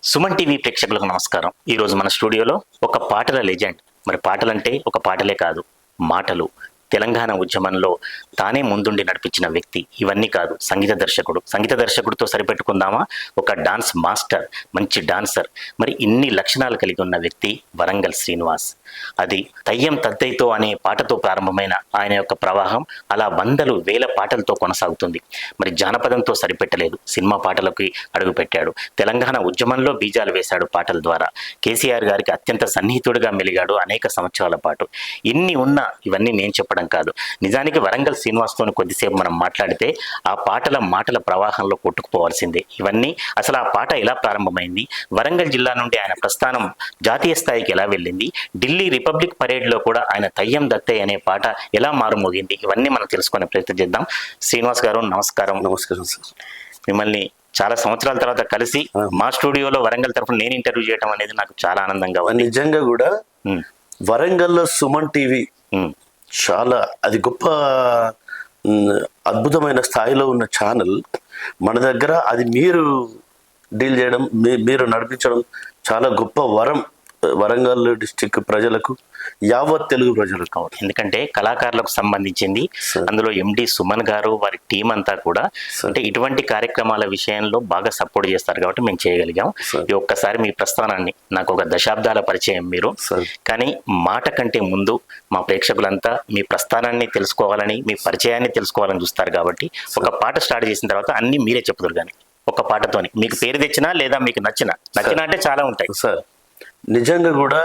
Suman TV ప్రేక్షకులకు నమస్కారం. ఈరోజు మన స్టూడియోలో ఒక పాటల లెజెండ్. మరి పాటలంటే ఒక పాటలే కాదు, మాటలు. తెలంగాణ ఉద్యమంలో తానే ముందుండి నడిపించిన వ్యక్తి. ఇవన్నీ కాదు, సంగీత దర్శకుడితో సరిపెట్టుకుందామా? ఒక డాన్స్ మాస్టర్, మంచి డాన్సర్. మరి ఇన్ని లక్షణాలు కలిగి ఉన్న వ్యక్తి వరంగల్ శ్రీనివాస్. అది తయ్యం తద్దైతో అనే పాటతో ప్రారంభమైన ఆయన యొక్క ప్రవాహం అలా వందలు వేల పాటలతో కొనసాగుతుంది. మరి జానపదంతో సరిపెట్టలేదు, సినిమా పాటలకి అడుగుపెట్టాడు. తెలంగాణ ఉద్యమంలో బీజాలు వేశాడు పాటల ద్వారా. కేసీఆర్ గారికి అత్యంత సన్నిహితుడిగా మెలిగాడు అనేక సంవత్సరాల పాటు. ఇన్ని ఉన్నా ఇవన్నీ నేను చెప్పడం కాదు. నిజానికి వరంగల్ శ్రీనివాస్తో కొద్దిసేపు మనం మాట్లాడితే ఆ మాటల ప్రవాహంలో కొట్టుకుపోవాల్సిందే. ఇవన్నీ అసలు ఆ పాట ఎలా ప్రారంభమైంది, వరంగల్ జిల్లా నుండి ఆయన ప్రస్థానం జాతీయ స్థాయికి ఎలా వెళ్ళింది, ఢిల్లీ రిపబ్లిక్ పరేడ్లో కూడా ఆయన తయ్యం దత్తై అనే పాట ఎలా మారుమోగింది, ఇవన్నీ మనం తెలుసుకునే ప్రయత్నం చేద్దాం. శ్రీనివాస్ గారు నమస్కారం. నమస్కారం సార్. మిమ్మల్ని చాలా సంవత్సరాల తర్వాత కలిసి మా స్టూడియోలో వరంగల్ తరఫున నేను ఇంటర్వ్యూ చేయడం అనేది నాకు చాలా ఆనందంగా ఉంది. నిజంగా కూడా వరంగల్లో సుమన్ టీవీ చాలా అది గొప్ప అద్భుతమైన స్థాయిలో ఉన్న ఛానల్. మన దగ్గర అది మీరు డీల్ చేయడం, మీరు నడిపించడం చాలా గొప్ప వరం వరంగల్ డిస్టిక్ ప్రజలకు, యావత్ తెలుగు ప్రజలకు కావాలి. ఎందుకంటే కళాకారులకు సంబంధించింది. అందులో ఎండి సుమన్ గారు, వారి టీం అంతా కూడా అంటే ఇటువంటి కార్యక్రమాల విషయంలో బాగా సపోర్ట్ చేస్తారు కాబట్టి మేము చేయగలిగాం. ఈ ఒక్కసారి మీ ప్రస్థానాన్ని, నాకు ఒక దశాబ్దాల పరిచయం మీరు, కానీ మాట కంటే ముందు మా ప్రేక్షకులంతా మీ ప్రస్థానాన్ని తెలుసుకోవాలని, మీ పరిచయాన్ని తెలుసుకోవాలని చూస్తారు. కాబట్టి ఒక పాట స్టార్ట్ చేసిన తర్వాత అన్ని మీరే చెప్పుదురు. కానీ ఒక పాటతోని మీకు పేరు తెచ్చినా లేదా మీకు నచ్చిన అంటే చాలా ఉంటాయి సార్. నిజంగా కూడా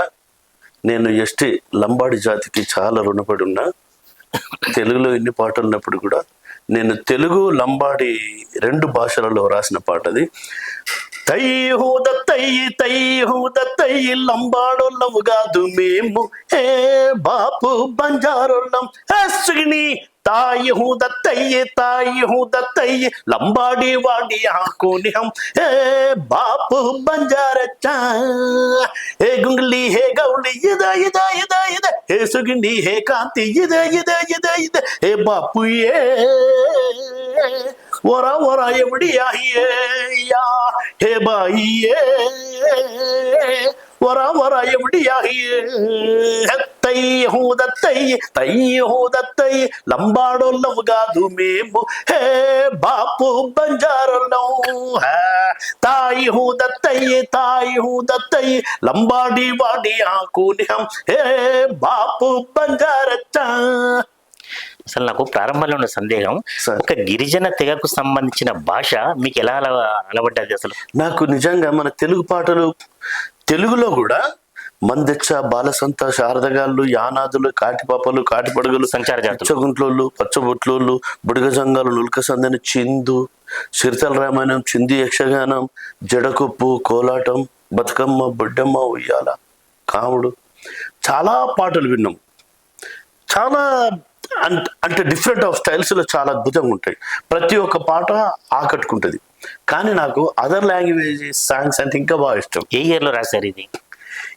నేను ఎస్టీ లంబాడి జాతికి చాలా రుణపడి ఉన్నా. తెలుగులో ఎన్ని పాటలు ఉన్నప్పుడు కూడా నేను తెలుగు లంబాడి రెండు భాషలలో రాసిన పాట అది. తయ్యి లంబాడోళ్ళము కాదు మేము, ఏ బాపు బంజారోళ్ళం హస్సుగిని ताई हूँ दत्तई लंबाड़ी वाड़ी आंखों ने हम ए बाप बंजार चा ए गुंगली है गौली इदा इदा इदा इदा ए सुगनी है कांति इदा इदा इदा इदा ए बापू ये वरा वरा ये बढ़िया ही या हे भाई ये वरा वरा ये बढ़िया ही దత్తై లంబాడోళ్ళం కాదు మేము, హే బాపు బంజారోళ్ళం తాయి హూ దత్తై లంబాడి వాడి ఆకుని హం హే బాపు బంజారచ్చా. అసలు నాకు ప్రారంభంలో ఉన్న సందేహం, ఒక గిరిజన తెగకు సంబంధించిన భాష మీకు ఎలా అలవడ్డది? అసలు నాకు నిజంగా మన తెలుగు పాటలు, తెలుగులో కూడా మందెచ్చ, బాలసంత, శారదగాళ్ళు, యానాదులు, కాటిపాపలు, కాటిపడుగులు, పచ్చగుంట్లోళ్ళు, పచ్చబొట్లోళ్ళు, బుడిగజంగాలు, నుల్కసందని, చిందు, సిరితల రామాయణం, చింది యక్షగానం, జడకొప్పు, కోలాటం, బతుకమ్మ, బొడ్డమ్మ, ఉయ్యాల, కాముడు, చాలా పాటలు విన్నాం. చాలా అంటే డిఫరెంట్ ఆఫ్ స్టైల్స్లో చాలా అద్భుతంగా ఉంటాయి. ప్రతి ఒక్క పాట ఆకట్టుకుంటుంది. కానీ నాకు అదర్ లాంగ్వేజ్ సాంగ్స్ అంటే ఇంకా బాగా ఇష్టం. ఏ ఇయర్లో రాశారు ఇది?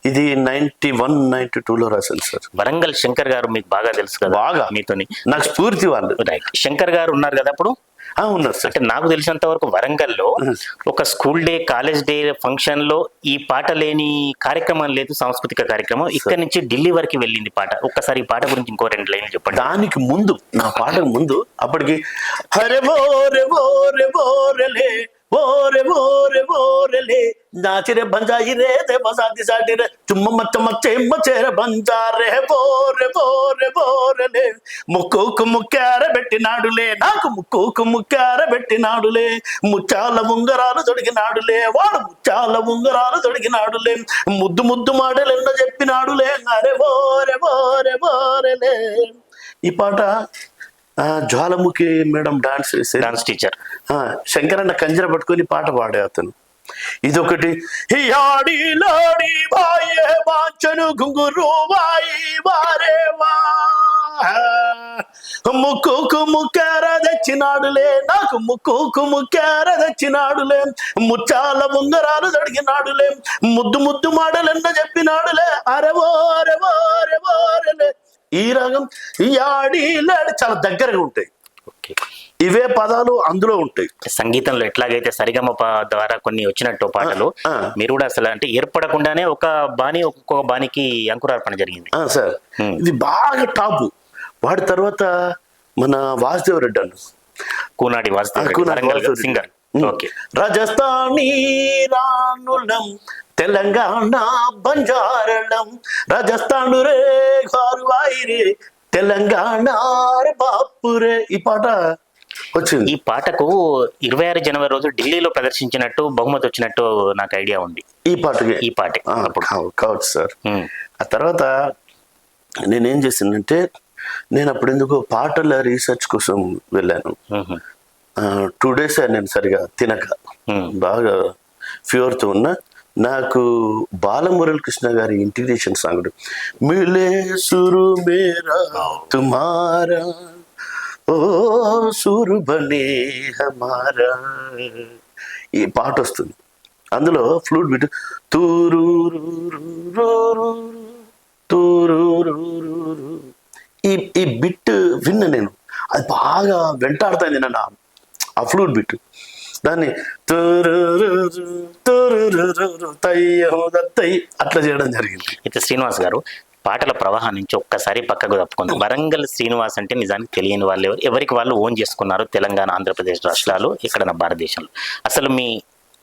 ఇది 91, 92లో రాశాను సార్. వరంగల్ శంకర్ గారు మీకు బాగా తెలుసు కదా? బాగా, మీతోని నాకు స్ఫూర్తి వాళ్ళు. రైట్, శంకర్ గారు ఉన్నారు కదా అప్పుడు? ఉన్నారు సార్. అంటే నాకు తెలిసినంత వరకు వరంగల్లో ఒక school day, college day function లో ఈ పాట లేని కార్యక్రమం లేదు, సాంస్కృతిక కార్యక్రమం. ఇక్కడ నుంచి ఢిల్లీ వరకు వెళ్ళింది పాట. ఒక్కసారి ఈ పాట గురించి ఇంకో 2 లైన్లు చెప్పండి. దానికి ముందు, నా పాటకు ముందు అప్పటికి హరే బోరే బోరే బోరెలే ఓరే ఓరే ఓరెలే నాచిరే బంజాయి రే దే బసాది సాటి రే చుమ్మ మచ్చ మచ్చేర బంజారే బోరే బోరే బోరెలే ముక్కుకు ముక్కార పెట్టినాడులే, నాకు ముక్కుకు ముక్కార పెట్టినాడులే, ముచ్చాల ఉంగరాలు తొడిగినాడులే, వాడు ముచ్చాల ఉంగరాలు తొడిగినాడులే, ముద్దు ముద్దు మాటలు ఎన్నో చెప్పినాడులే, అరే బోరే బోరే బోరెలే. ఈ పాట జ్వాలముఖి మేడం డాన్స్ టీచర్ శంకరన్న కంజర పట్టుకొని పాట పాడే అతను. ఇదొకటి ముక్కుకు ముక్కార తెచ్చినాడులే, నాకు ముక్కుకు ముక్కార తెచ్చినాడులే, ముచ్చాల ఉంగరాలు తొడిగినాడులే, ముద్దు ముద్దు మాటలెన్న చెప్పినాడులే, అరే ఓరే ఓరే ఓరెలే. ఈ రాగం ఈ ఆడి చాలా దగ్గరగా ఉంటాయి. ఇవే పదాలు అందులో ఉంటాయి. సంగీతంలో ఎట్లాగైతే సరిగమప ద్వారా కొన్ని వచ్చినట్టు పాటలు, ఆ. మీరు కూడా అసలు అంటే ఏర్పడకుండానే ఒక బాణి ఒక్కొక్క బాణికి అంకురార్పణ జరిగింది. సార్ ఇది బాగా టాప్. వాడి తర్వాత మన వాసుదేవ్ రెడ్డి అన్న, కూనాడి వాస్తవ సింగర్. ఓకే. రాజస్థానీ రానులం తెలంగాణ బంజారళం రాజస్థాను రే ఘారువాయి రే తెలంగాణ రే బాపురే, ఈ పాట వచ్చింది. ఈ పాటకు 26 జనవరి రోజు ఢిల్లీలో ప్రదర్శించినట్టు బహుమతి వచ్చినట్టు నాకు ఐడియా ఉంది. ఈ పాటకి ఈ పాట కావచ్చు సార్. ఆ తర్వాత నేనేం చేసిందంటే, నేను అప్పుడు ఎందుకో పాటల రీసెర్చ్ కోసం వెళ్ళాను. 2 days నేను సరిగా తినక బాగా ఫీవర్తో ఉన్నా. నాకు బాలమురళి కృష్ణ గారి ఇంటిగ్రేషన్ సాంగ్ మిలే సురు మేరా తుమారా ఓ సురు బనే హమారా, ఈ పాట వస్తుంది. అందులో ఫ్లూట్ బిట్ తూరు తూరు, ఈ బిట్ విన్న నేను, అది బాగా వెంటాడుతాయింది నన్ను ఆ ఫ్లూట్ బిట్. దాన్ని అట్లా చేయడం జరిగింది. అయితే శ్రీనివాస్ గారు, పాటల ప్రవాహం నుంచి ఒక్కసారి పక్కకు తప్పుకుందాం. వరంగల్ శ్రీనివాస్ అంటే నిజానికి తెలియని వాళ్ళు ఎవరికి వాళ్ళు ఓన్ చేసుకున్నారు తెలంగాణ, ఆంధ్రప్రదేశ్ రాష్ట్రాలు, ఇక్కడ నా భారతదేశంలో. అసలు మీ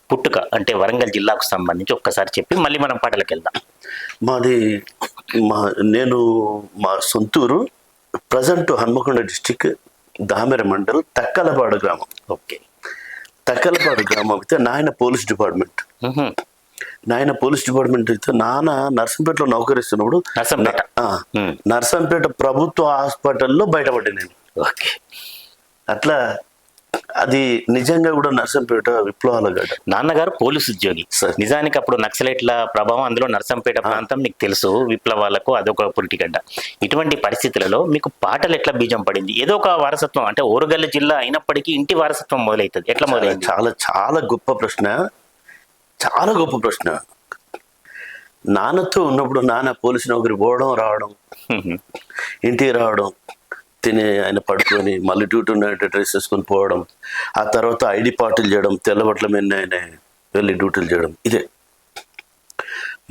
పుట్టుక అంటే వరంగల్ జిల్లాకు సంబంధించి ఒక్కసారి చెప్పి మళ్ళీ మనం పాటలకు వెళ్దాం. నేను మా సొంతూరు ప్రజెంట్ హన్మకొండ డిస్టిక్ దామెర మండల్ తక్కలపాడు గ్రామం. ఓకే. తక్కలపాడు గ్రామం అయితే నాయన పోలీస్ డిపార్ట్మెంట్. నాయన పోలీస్ డిపార్ట్మెంట్ అయితే నాన్న నర్సంపేటలో నౌకరిస్తున్నప్పుడు నర్సంపేట ప్రభుత్వ హాస్పిటల్లో బయటపడ్డా నేను. ఓకే. అట్లా అది నిజంగా కూడా నర్సంపేట విప్లవాల గడ్డ. నాన్నగారు పోలీసు ఉద్యోగి. నిజానికి అప్పుడు నక్సలైట్ల ప్రభావం అందులో నర్సంపేట ప్రాంతం మీకు తెలుసు, విప్లవాలకు అదొక పురిటిగడ్డ. ఇటువంటి పరిస్థితులలో మీకు పాటలు ఎట్లా బీజం పడింది? ఏదో ఒక వారసత్వం అంటే ఓరుగల్ల జిల్లా అయినప్పటికీ ఇంటి వారసత్వం మొదలవుతుంది, ఎట్లా మొదలైంది? చాలా చాలా గొప్ప ప్రశ్న, చాలా గొప్ప ప్రశ్న. నాన్నతో ఉన్నప్పుడు నాన్న పోలీసు నౌకరి పోవడం రావడం, ఇంటికి రావడం, తిని ఆయన పడుకొని మళ్ళీ డ్యూటీ ఉన్నట్టు డ్రెస్ వేసుకొని పోవడం, ఆ తర్వాత ఐడి పార్టీలు చేయడం, తెల్లబట్ల మీద ఆయన వెళ్ళి డ్యూటీలు చేయడం, ఇదే.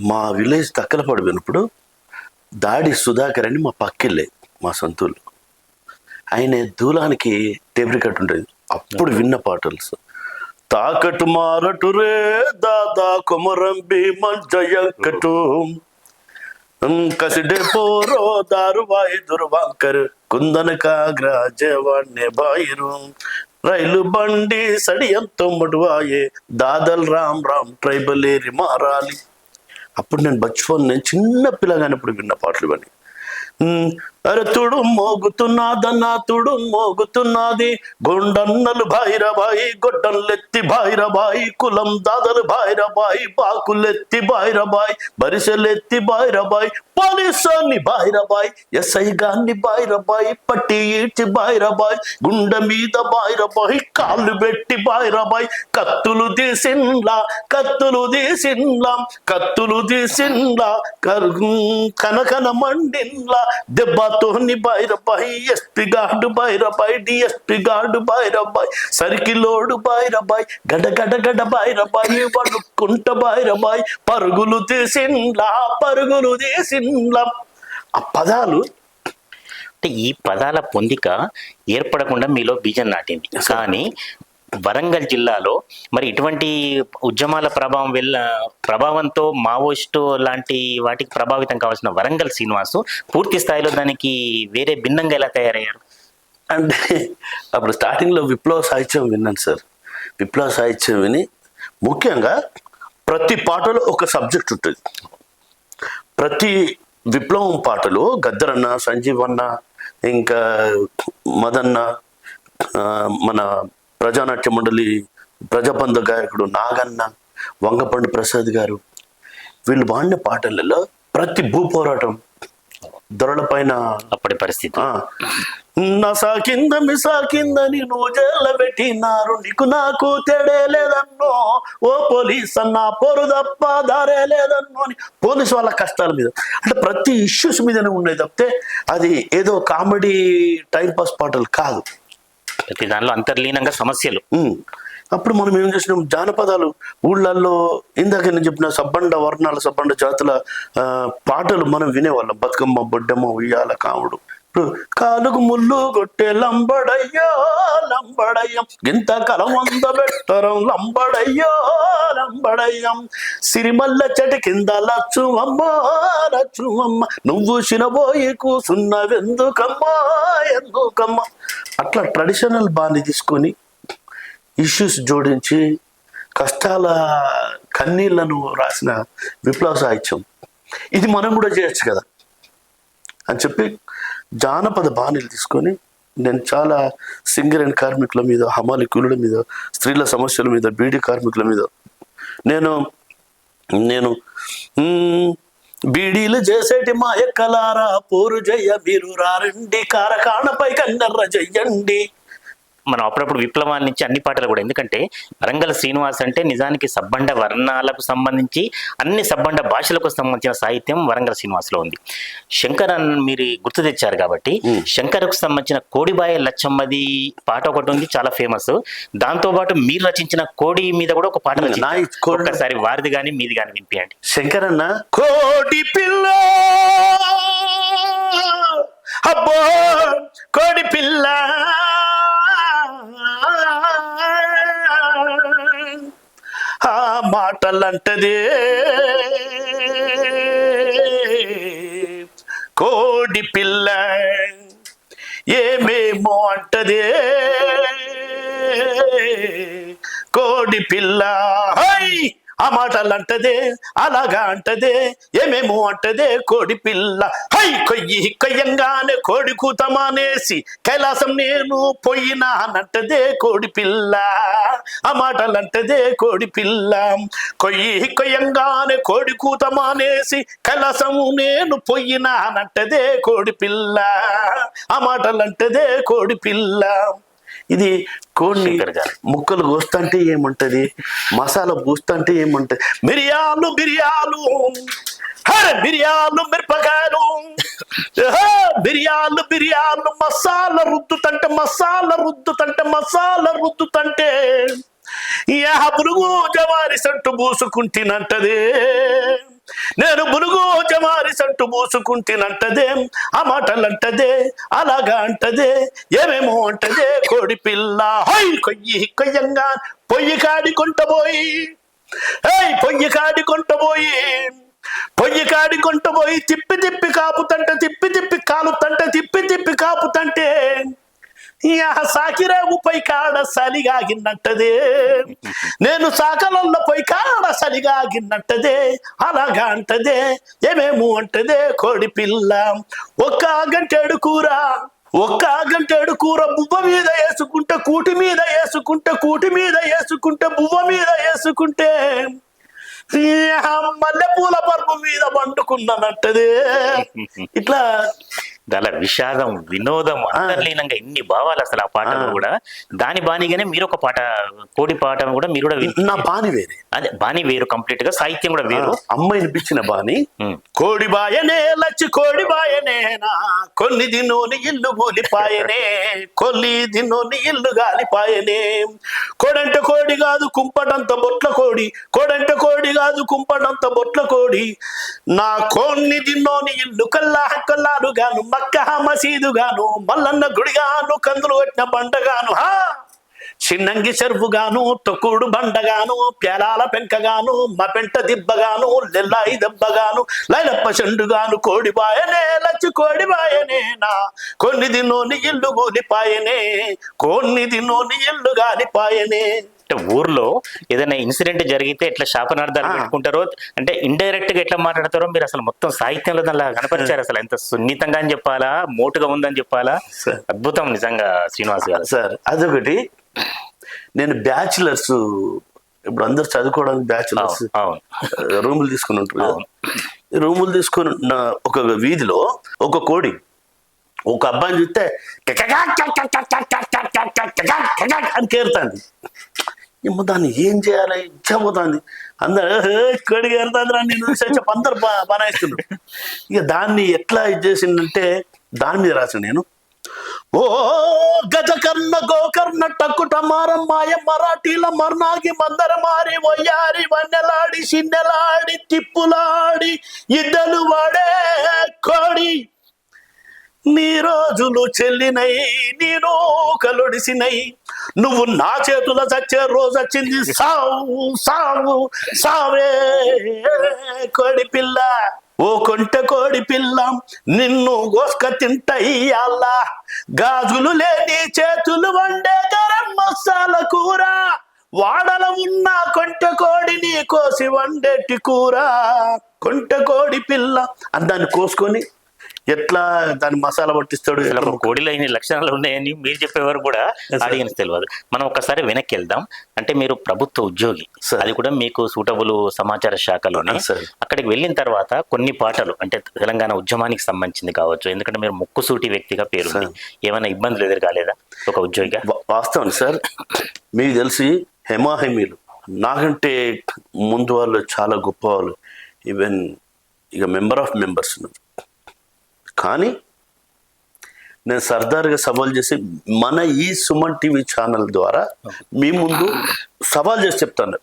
మా విలేజ్ తక్కలపాడు విన్నప్పుడు దాడి సుధాకర్ అని మా పక్కిళ్ళే మా సొంతూళ్ళు, ఆయన దూలానికి టేప్ రికార్డ్ ఉంటుంది. అప్పుడు విన్న పాటలు తాకటు మారటు రే దాదా కొమరం భీమన్ జయంకటు కసిడే పోరో దారువాయి దుర్వాంకర్ కుందన కాగ్రా జవాన్నే బాయిరు రైలు బండి సడియంతో మడువాయే దాదల్ రామ్ రామ్ ట్రైబల్ ఏరి మారాలి. అప్పుడు నేను నేను చిన్న పిల్లగానప్పుడు విన్న పాటలు ఇవన్నీ. అరే తుడు మోగుతున్నదన్నా తుడు మోగుతున్నది గొండన్నలు భాయిరబాయి గొడ్డల్లెత్తి భాయిరబాయి కులం దాదలు భాయిరబాయి బాకులెత్తి భాయిరబాయి బరిసెలెత్తి భాయిరబాయి పోలీసుని భాయిరబాయి ఎస్ఐ గాన్ని భాయిరబాయి పట్టి ఈడ్చి భాయిరబాయి గుండె మీద భాయిరబాయి కాళ్ళు పెట్టి భాయిరబాయి కత్తులు తీసిన్లా కత్తులు తీసిన్లా కత్తులు తీసిన్లా కనకన మండిన్లా దెబ్బతోని బైరబాయి ఎస్పీ గార్డు బైరబాయి డిఎస్పీ గార్డు బైరబాయి సర్కిలోడు బైరబాయి గడ గడ గడ బైరబాయి పడుకుంట బైరబాయి పరుగులు తీసిన్లా పరుగులు తీసిన్లా. ఆ పదాలు అంటే ఈ పదాల పొందిక ఏర్పడకుండా మీలో బీజం నాటింది. కానీ వరంగల్ జిల్లాలో మరి ఇటువంటి ఉద్యమాల ప్రభావంతో మావోయిస్టు లాంటి వాటికి ప్రభావితం కావాల్సిన వరంగల్ శ్రీనివాసు పూర్తి స్థాయిలో దానికి వేరే భిన్నంగా ఎలా తయారయ్యారు? అంటే అప్పుడు స్టార్టింగ్లో విప్లవ సాహిత్యం విన్నాను సార్. విప్లవ సాహిత్యం విని ముఖ్యంగా ప్రతి పాటలో ఒక సబ్జెక్ట్ ఉంటుంది. ప్రతి విప్లవం పాటలు గద్దరన్న, సంజీవన్న, ఇంకా మదన్న, మన ప్రజానాట్య మండలి ప్రజాబంధ గాయకుడు నాగన్న, వంగపండు ప్రసాద్ గారు, వీళ్ళు పాడిన పాటలలో ప్రతి భూ పోరాటం, దొరల పైన అప్పటి పరిస్థితి, నసా కింద మిసా కిందని నువ్వు జైళ్ళ పెట్టినారు నీకు నాకు తేడే లేదన్నో ఓ పోలీస్ అన్నా పొరు తప్ప దారే లేదన్నో అని పోలీసు వాళ్ళ కష్టాల మీద, అంటే ప్రతి ఇష్యూస్ మీదనే ఉన్నాయి తప్పితే అది ఏదో కామెడీ టైంపాస్ పాటలు కాదు. ప్రతి దానిలో అంతర్లీనంగా సమస్యలు. అప్పుడు మనం ఏం చేసినాం, జానపదాలు ఊళ్ళల్లో ఇందాక నేను చెప్పిన సబ్బండ వర్ణాల సబ్బండ జాతుల పాటలు మనం వినేవాళ్ళం. బతుకమ్మ, బొడ్డమ్మ, ఉయ్యాల, కాముడు. ఇప్పుడు కాలుగు ముళ్ళు కొట్టే లంబడయ్యో లంబడయ్యం, గింత కలమంద బెట్టరం లంబడయ్యో లంబడయ్యం, సిరిమల్ల చెట్టు కింద లచ్చుమమ్మ లచ్చుమమ్మ, నువ్వు చినబోయి కూసున్నవెందుకమ్మా ఎందుకమ్మా. అట్లా ట్రెడిషనల్ బాని తీసుకొని ఇష్యూస్ జోడించి కష్టాల కన్నీళ్లను రాసిన విప్లవ సాహిత్యం ఇది మనం కూడా చేయొచ్చు కదా అని చెప్పి జానపద బాణీలు తీసుకొని నేను చాలా సింగర్ అండ్ కార్మికుల మీద, హమాలి కూలీల మీద, స్త్రీల సమస్యల మీద, బీడీ కార్మికుల మీద నేను నేను బీడీలు చేసేటి మా ఎక్కలారా పోరు జయ్య మీరు రారండి, కారకాణపై కన్నెర్ర జయ్యండి. మనం అప్పుడప్పుడు విప్లవాల నుంచి అన్ని పాటలు కూడా, ఎందుకంటే వరంగల్ శ్రీనివాస్ అంటే నిజానికి సబ్బండ వర్ణాలకు సంబంధించి అన్ని సబ్బండ భాషలకు సంబంధించిన సాహిత్యం వరంగల్ శ్రీనివాస్లో ఉంది. శంకర్ మీరు గుర్తు తెచ్చారు కాబట్టి శంకర్కు సంబంధించిన కోడిబాయ లచ్చమ్మది పాట ఒకటి ఉంది, చాలా ఫేమస్. దాంతో పాటు మీరు రచించిన కోడి మీద కూడా ఒక పాట ఒకసారి వారిది కానీ మీది కానీ వినిపించండి. శంకర్ అన్న కోడి పిల్ల అబ్బో కోడి పిల్ల ఆ మాటలంటదే కోడి పిల్ల ఏమేమో అంటదే కోడి పిల్ల, హై ఆ మాటలంటదే అలాగా అంటదే ఏమేమో అంటదే కోడి పిల్ల, హై కొయ్యి కొయ్యంగానే కోడి కూత మానేసి కైలాసం నేను పోయినానంటదే కోడి పిల్ల. ఆ మాటలంటదే కోడి పిల్ల, కొయ్యి కొయ్యంగానే కోడి కూత మానేసి కైలాసము నేను పోయినానంటదే కోడి పిల్ల. ఆ మాటలంటదే కోడి పిల్ల. ఇది కోడిని ముక్కలు కోస్తంటే ఏమంటది, మసాలా పూస్తంటే ఏమంటది, మిరియాలు బిర్యాలు బిర్యాలు మిరపకాయలు బిర్యాలు బిర్యాలు మసాలా రుద్దుతంటే మసాలా రుద్దుతంటే మసాలా రుద్దుతంటే బురుగు జవారి సంటు పూసుకుంటేనంటదే, నేను బురుగు జవారి సంటు పూసుకుంటేనంటదే. ఆ మాటలంటదే అలాగా అంటదే ఏమేమో అంటదే కోడి పిల్ల, హై కొయ్యి కొయ్యంగా పొయ్యి కాడి కొంటబోయి, పొయ్యి కాడి కొంటబోయి, పొయ్యి కాడి కొంటబోయి తిప్పి తిప్పి కాపుతంటే తిప్పి తిప్పి కాలుతంటే తిప్పి తిప్పి కాపుతంటే సాకిరేవు పై కాడ సలిగాగినట్టదే, నేను సాకలల్లో పై కాడ సలిగాగినట్టదే అలాగా అంటదే ఏమేమో అంటదే కోడి పిల్ల. ఒక్క గంటేడు కూర బువ్వ మీద వేసుకుంటే కూటి మీద వేసుకుంటే కూటి మీద వేసుకుంటే బువ్వ మీద వేసుకుంటే మల్లెపూల పరుపు మీద పండుకున్నట్టదే. ఇట్లా చాలా విషాదం, వినోదం, అంతర్లీనంగా ఎన్ని భావాలు అసలు ఆ పాటలు కూడా. దాని బాణిగానే మీరు ఒక పాట, కోడి పాట కూడా మీరు కూడా నా బాణి వేరే, అదే బాణి వేరు, కంప్లీట్ గా సాహిత్యం కూడా వేరు. అమ్మాయిని పిచ్చిన బాణి కోడి బాయనే లచ్చి కోడి బాయనేనా, కొన్ని దినోని ఇల్లు కూలిపాయనే, కొల్లి దినోని ఇల్లు గాలిపాయనే, కోడంటే కోడి కాదు కుంపటంత బొట్ల కోడి, కోడంటే కోడి కాదు కుంపటంత బొట్ల కోడి, నా కొన్ని దినోని ఇల్లు కల్లారు గాను మక్క మసీదు గాను మల్లన్న గుడిగాను కందులు పెట్టిన బండగాను, చిన్నంగి చెరుపుగాను తొక్కుడు బండగాను ప్యాలాల పెంకగాను మా పెంట దిబ్బగాను లెల్లాయి దెబ్బగాను లైలప్ప చెండుగాను కోడి బాయనే లచ్చి కోడి బాయనేనా, కొన్ని దినోని ఇల్లు కూలిపాయనే, కొన్ని దినోని ఇల్లు గాలిపాయనే. అంటే ఊర్లో ఏదైనా ఇన్సిడెంట్ జరిగితే ఎట్లా శాపనార్థాలు పెట్టుకుంటారో, అంటే ఇండైరెక్ట్ గా ఎట్లా మాట్లాడతారో మీరు అసలు మొత్తం సాహిత్యంలో దానిలా కనపరిచారు. అసలు ఎంత సున్నితంగా అని చెప్పాలా, మోటుగా ఉందని చెప్పాలా, అద్భుతం నిజంగా శ్రీనివాస్ గారు. సార్ అదొకటి, నేను బ్యాచులర్స్ ఇప్పుడు అందరు చదువుకోవడానికి బ్యాచులర్స్ రూములు తీసుకుని ఉంటారు. రూములు తీసుకుని ఒక వీధిలో ఒక కోడి ఒక అబ్బాయిని చూస్తే అని కేరుతుంది. ఏమో దాన్ని ఏం చేయాలి ఇచ్చపోతుంది, అందరు కోడి కేరుతుంది రా నేను చెప్పి అందరు బనాయిస్తున్నారు. ఇక దాన్ని ఎట్లా ఇది చేసిందంటే దాని మీద రాసాను నేను, ఓ గజకర్ణ గోకర్ణ టక్కుట మారం మాయ మరాఠీల మర్నాగి మందర మారి వయ్యారి వన్నెలాడి సిన్నెలాడి తిప్పులాడి ఇద్దలు వాడే కోడి నీ రోజులు చెల్లినై నేను కలుడిసినై నువ్వు నా చేతుల చచ్చే రోజు వచ్చింది సావు సావు సావే కోడి పిల్ల ఓ కొంట కోడి పిల్ల నిన్ను గోస్క తింటయ్యాలా గాజులు లేని చేతులు వండే గరం మసాలా కూర వాడల ఉన్న కొంట కోడిని కోసి వండేటి కూర కొంట కోడి పిల్ల అని దాన్ని కోసుకొని ఎట్లా దాన్ని మసాలా పట్టిస్తాడు అసలు ఒక కోడిలో ఇన్ని లక్షణాలు ఉన్నాయని మీరు చెప్పేవారు కూడా ఆడియన్స్ తెలియదు. మనం ఒక్కసారి వెనక్కి వెళ్దాం. అంటే మీరు ప్రభుత్వ ఉద్యోగి, అది కూడా మీకు సూటబుల్ సమాచార శాఖలోనే. అక్కడికి వెళ్ళిన తర్వాత కొన్ని పాటలు అంటే తెలంగాణ ఉద్యమానికి సంబంధించింది కావచ్చు, ఎందుకంటే మీరు ముక్కుసూటి వ్యక్తిగా పేరు, ఏమైనా ఇబ్బందులు ఎదురుకాలేదా ఒక ఉద్యోగిగా? వాస్తవం సార్, మీకు తెలిసి హెమాహెమీలు నాకంటే ముందు వాళ్ళు చాలా గొప్ప వాళ్ళు, ఈవెన్ ఇక మెంబర్ ఆఫ్ మెంబర్స్ ఉన్నారు. కానీ నేను సర్దార్గా సవాల్ చేసి మన ఈ సుమన్ టీవీ ఛానల్ ద్వారా మీ ముందు సవాల్ చేసి చెప్తాను,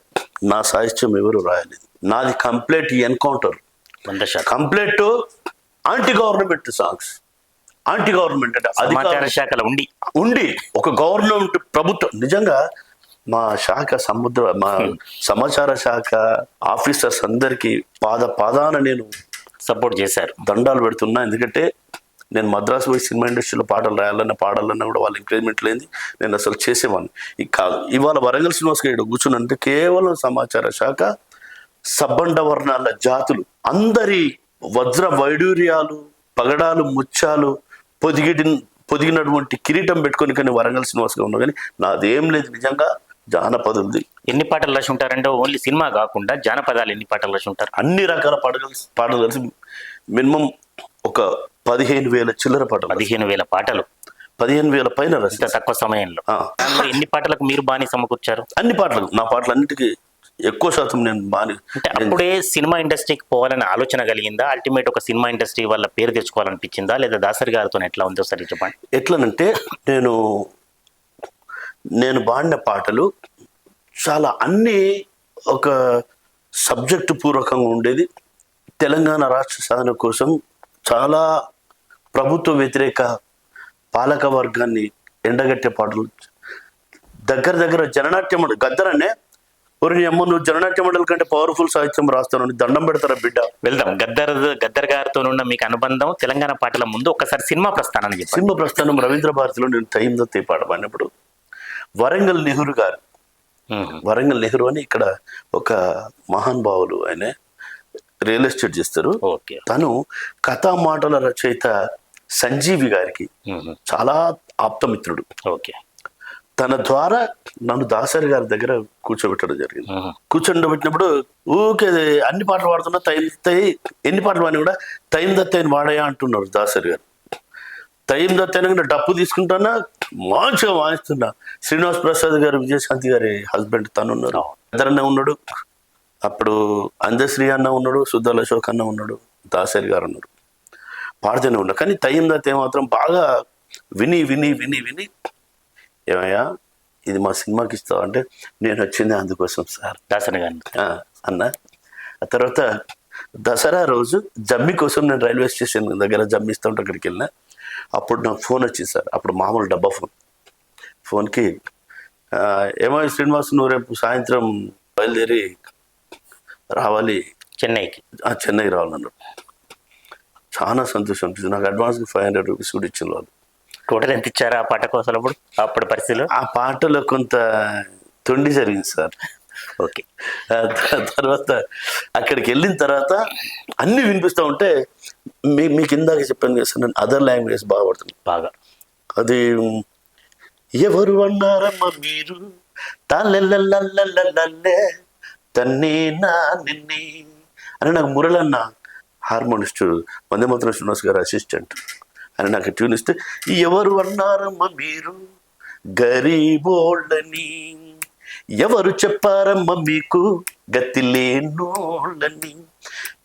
నా సాహిత్యం ఎవరు రాయలేదు, నాది complete encounter, complete anti government songs. Anti government అంటే అధికార శాఖలో ఉండి ఒక గవర్నమెంట్ ప్రభుత్వం. నిజంగా మా శాఖ మా సమాచార శాఖ ఆఫీసర్స్ అందరికీ పాదాన నేను సపోర్ట్ చేశారు, దండాలు పెడుతున్నా. ఎందుకంటే నేను మద్రాసు పోయి సినిమా ఇండస్ట్రీలో పాటలు పాడాలన్నా కూడా వాళ్ళ ఎంకరేజ్మెంట్ లేని నేను అసలు చేసేవాడిని. ఇవాళ వరంగల్ శ్రీనివాస్ గారు కూర్చున్నంటే కేవలం సమాచార శాఖ సబ్బండ వర్ణాల జాతులు అందరి వజ్ర వైడూర్యాలు పగడాలు ముత్యాలు పొదిగినటువంటి కిరీటం పెట్టుకొని కానీ వరంగల్ శ్రీనివాస్గా ఉన్నా కానీ నాదేం లేదు. నిజంగా జానపదులది. ఎన్ని పాటలు రాసి ఉంటారంటే ఓన్లీ సినిమా కాకుండా జానపదాలు ఎన్ని పాటలు రాసి ఉంటారు? అన్ని రకాల పాటలు కలిసి మినిమం ఒక 15,000 చిల్లర పాటలు. 15,000 పాటలు, 15,000 పైన రాసి తక్కువ సమయంలో. ఎన్ని పాటలకు మీరు బాని సమకూర్చారు? అన్ని పాటలకు, నా పాటలన్నిటికీ ఎక్కువ శాతం నేను బాని. అంటే అప్పుడే సినిమా ఇండస్ట్రీకి పోవాలని ఆలోచన కలిగిందా? అల్టిమేట్ ఒక సినిమా ఇండస్ట్రీ వల్ల పేరు తెచ్చుకోవాలనిపించిందా, లేదా దాసరి గారితో ఎట్లా ఉందో సరే చెప్పండి. ఎట్లనంటే నేను పాడిన పాటలు చాలా అన్నీ ఒక సబ్జెక్టు పూర్వకంగా ఉండేది. తెలంగాణ రాష్ట్ర సాధన కోసం చాలా ప్రభుత్వ వ్యతిరేక పాలక వర్గాన్ని ఎండగట్టే పాటలు. దగ్గర జననాట్య మండలి గద్దరనే ఒరి అమ్మ నువ్వు జననాట్య మండలి కంటే పవర్ఫుల్ సాహిత్యం రాస్తాను దండం పెడతారా బిడ్డ. వెళ్దాం. గద్దర్ గారితో ఉన్న మీకు అనుబంధం తెలంగాణ పాటల ముందు ఒకసారి సినిమా ప్రస్థానాన్ని చెప్పండి. సినిమా ప్రస్థానం రవీంద్ర భారతిలో నేను టైం దత్తే పాట పాడినప్పుడు వరంగల్ నెహ్రూ గారు, వరంగల్ నెహ్రూ అని ఇక్కడ ఒక మహానుభావులు, ఆయన రియల్ ఎస్టేట్ చేస్తారు. తను కథా మాటల రచయిత సంజీవి గారికి చాలా ఆప్తమిత్రుడు. తన ద్వారా నన్ను దాసరి గారి దగ్గర కూర్చోబెట్టడం జరిగింది. కూర్చోబెట్టినప్పుడు ఊకే అన్ని పాటలు పాడుతున్నా ఎన్ని పాటలు పాడినా కూడా టైం దత్తని వాడయా అంటున్నారు దాసరి గారు. టైం దత్తైనా డప్పు తీసుకుంటానా మంచిగా వాయిస్తున్నా. శ్రీనివాస్ ప్రసాద్ గారు విజయశాంతి గారి హస్బెండ్ తను ఉన్నారు, ఇద్దరన్న ఉన్నాడు, అప్పుడు అందశ్రీ అన్న ఉన్నాడు, సుద్దాల అశోక్ అన్న ఉన్నాడు, దాసరి గారు ఉన్నారు. పాడుతూనే ఉన్నా. కానీ టైం దత్త ఏమాత్రం బాగా విని విని విని విని ఏమయ్యా ఇది మా సినిమాకి ఇస్తావు అంటే నేను వచ్చింది అందుకోసం సార్ దాసరి గారు అన్న. ఆ తర్వాత దసరా రోజు జమ్మి కోసం నేను రైల్వే స్టేషన్ దగ్గర జమ్మిస్తూ ఉంటే అక్కడికి వెళ్ళినా. అప్పుడు నాకు ఫోన్ వచ్చింది సార్, అప్పుడు మామూలు డబ్బా ఫోన్కి ఏమో శ్రీనివాస్ నువ్వు రేపు సాయంత్రం బయలుదేరి రావాలి చెన్నైకి రావాలన్నారు. చాలా సంతోషం అనిపించింది. నాకు అడ్వాన్స్గా 500 రూపీస్ కూడా ఇచ్చిన వాళ్ళు. టోటల్ ఎంత ఇచ్చారు ఆ పాట కోసం అప్పుడు పరిస్థితులు? ఆ పాటలో కొంత తొండి జరిగింది సార్. ఓకే. తర్వాత అక్కడికి వెళ్ళిన తర్వాత అన్ని వినిపిస్తూ ఉంటే మీకు ఇందాక చెప్పాను కదా సార్, నేను అదర్ లాంగ్వేజ్ బాగా పడుతుంది. బాగా అది ఎవరు అన్నారమ్మా మీరు తాళ్ళెల్లే తన్నే నా నిన్నే అని నాకు మురళన్న హార్మోనిస్ట్ వందే మాతరం శ్రీనివాస్ గారు అసిస్టెంట్ అని నాకు ట్యూన్ ఇస్తే, ఎవరు అన్నారమ్మా మీరు గరీబోళ్ళని ఎవరు చెప్పారమ్మ మీకు గతి లేనోళ్ళని,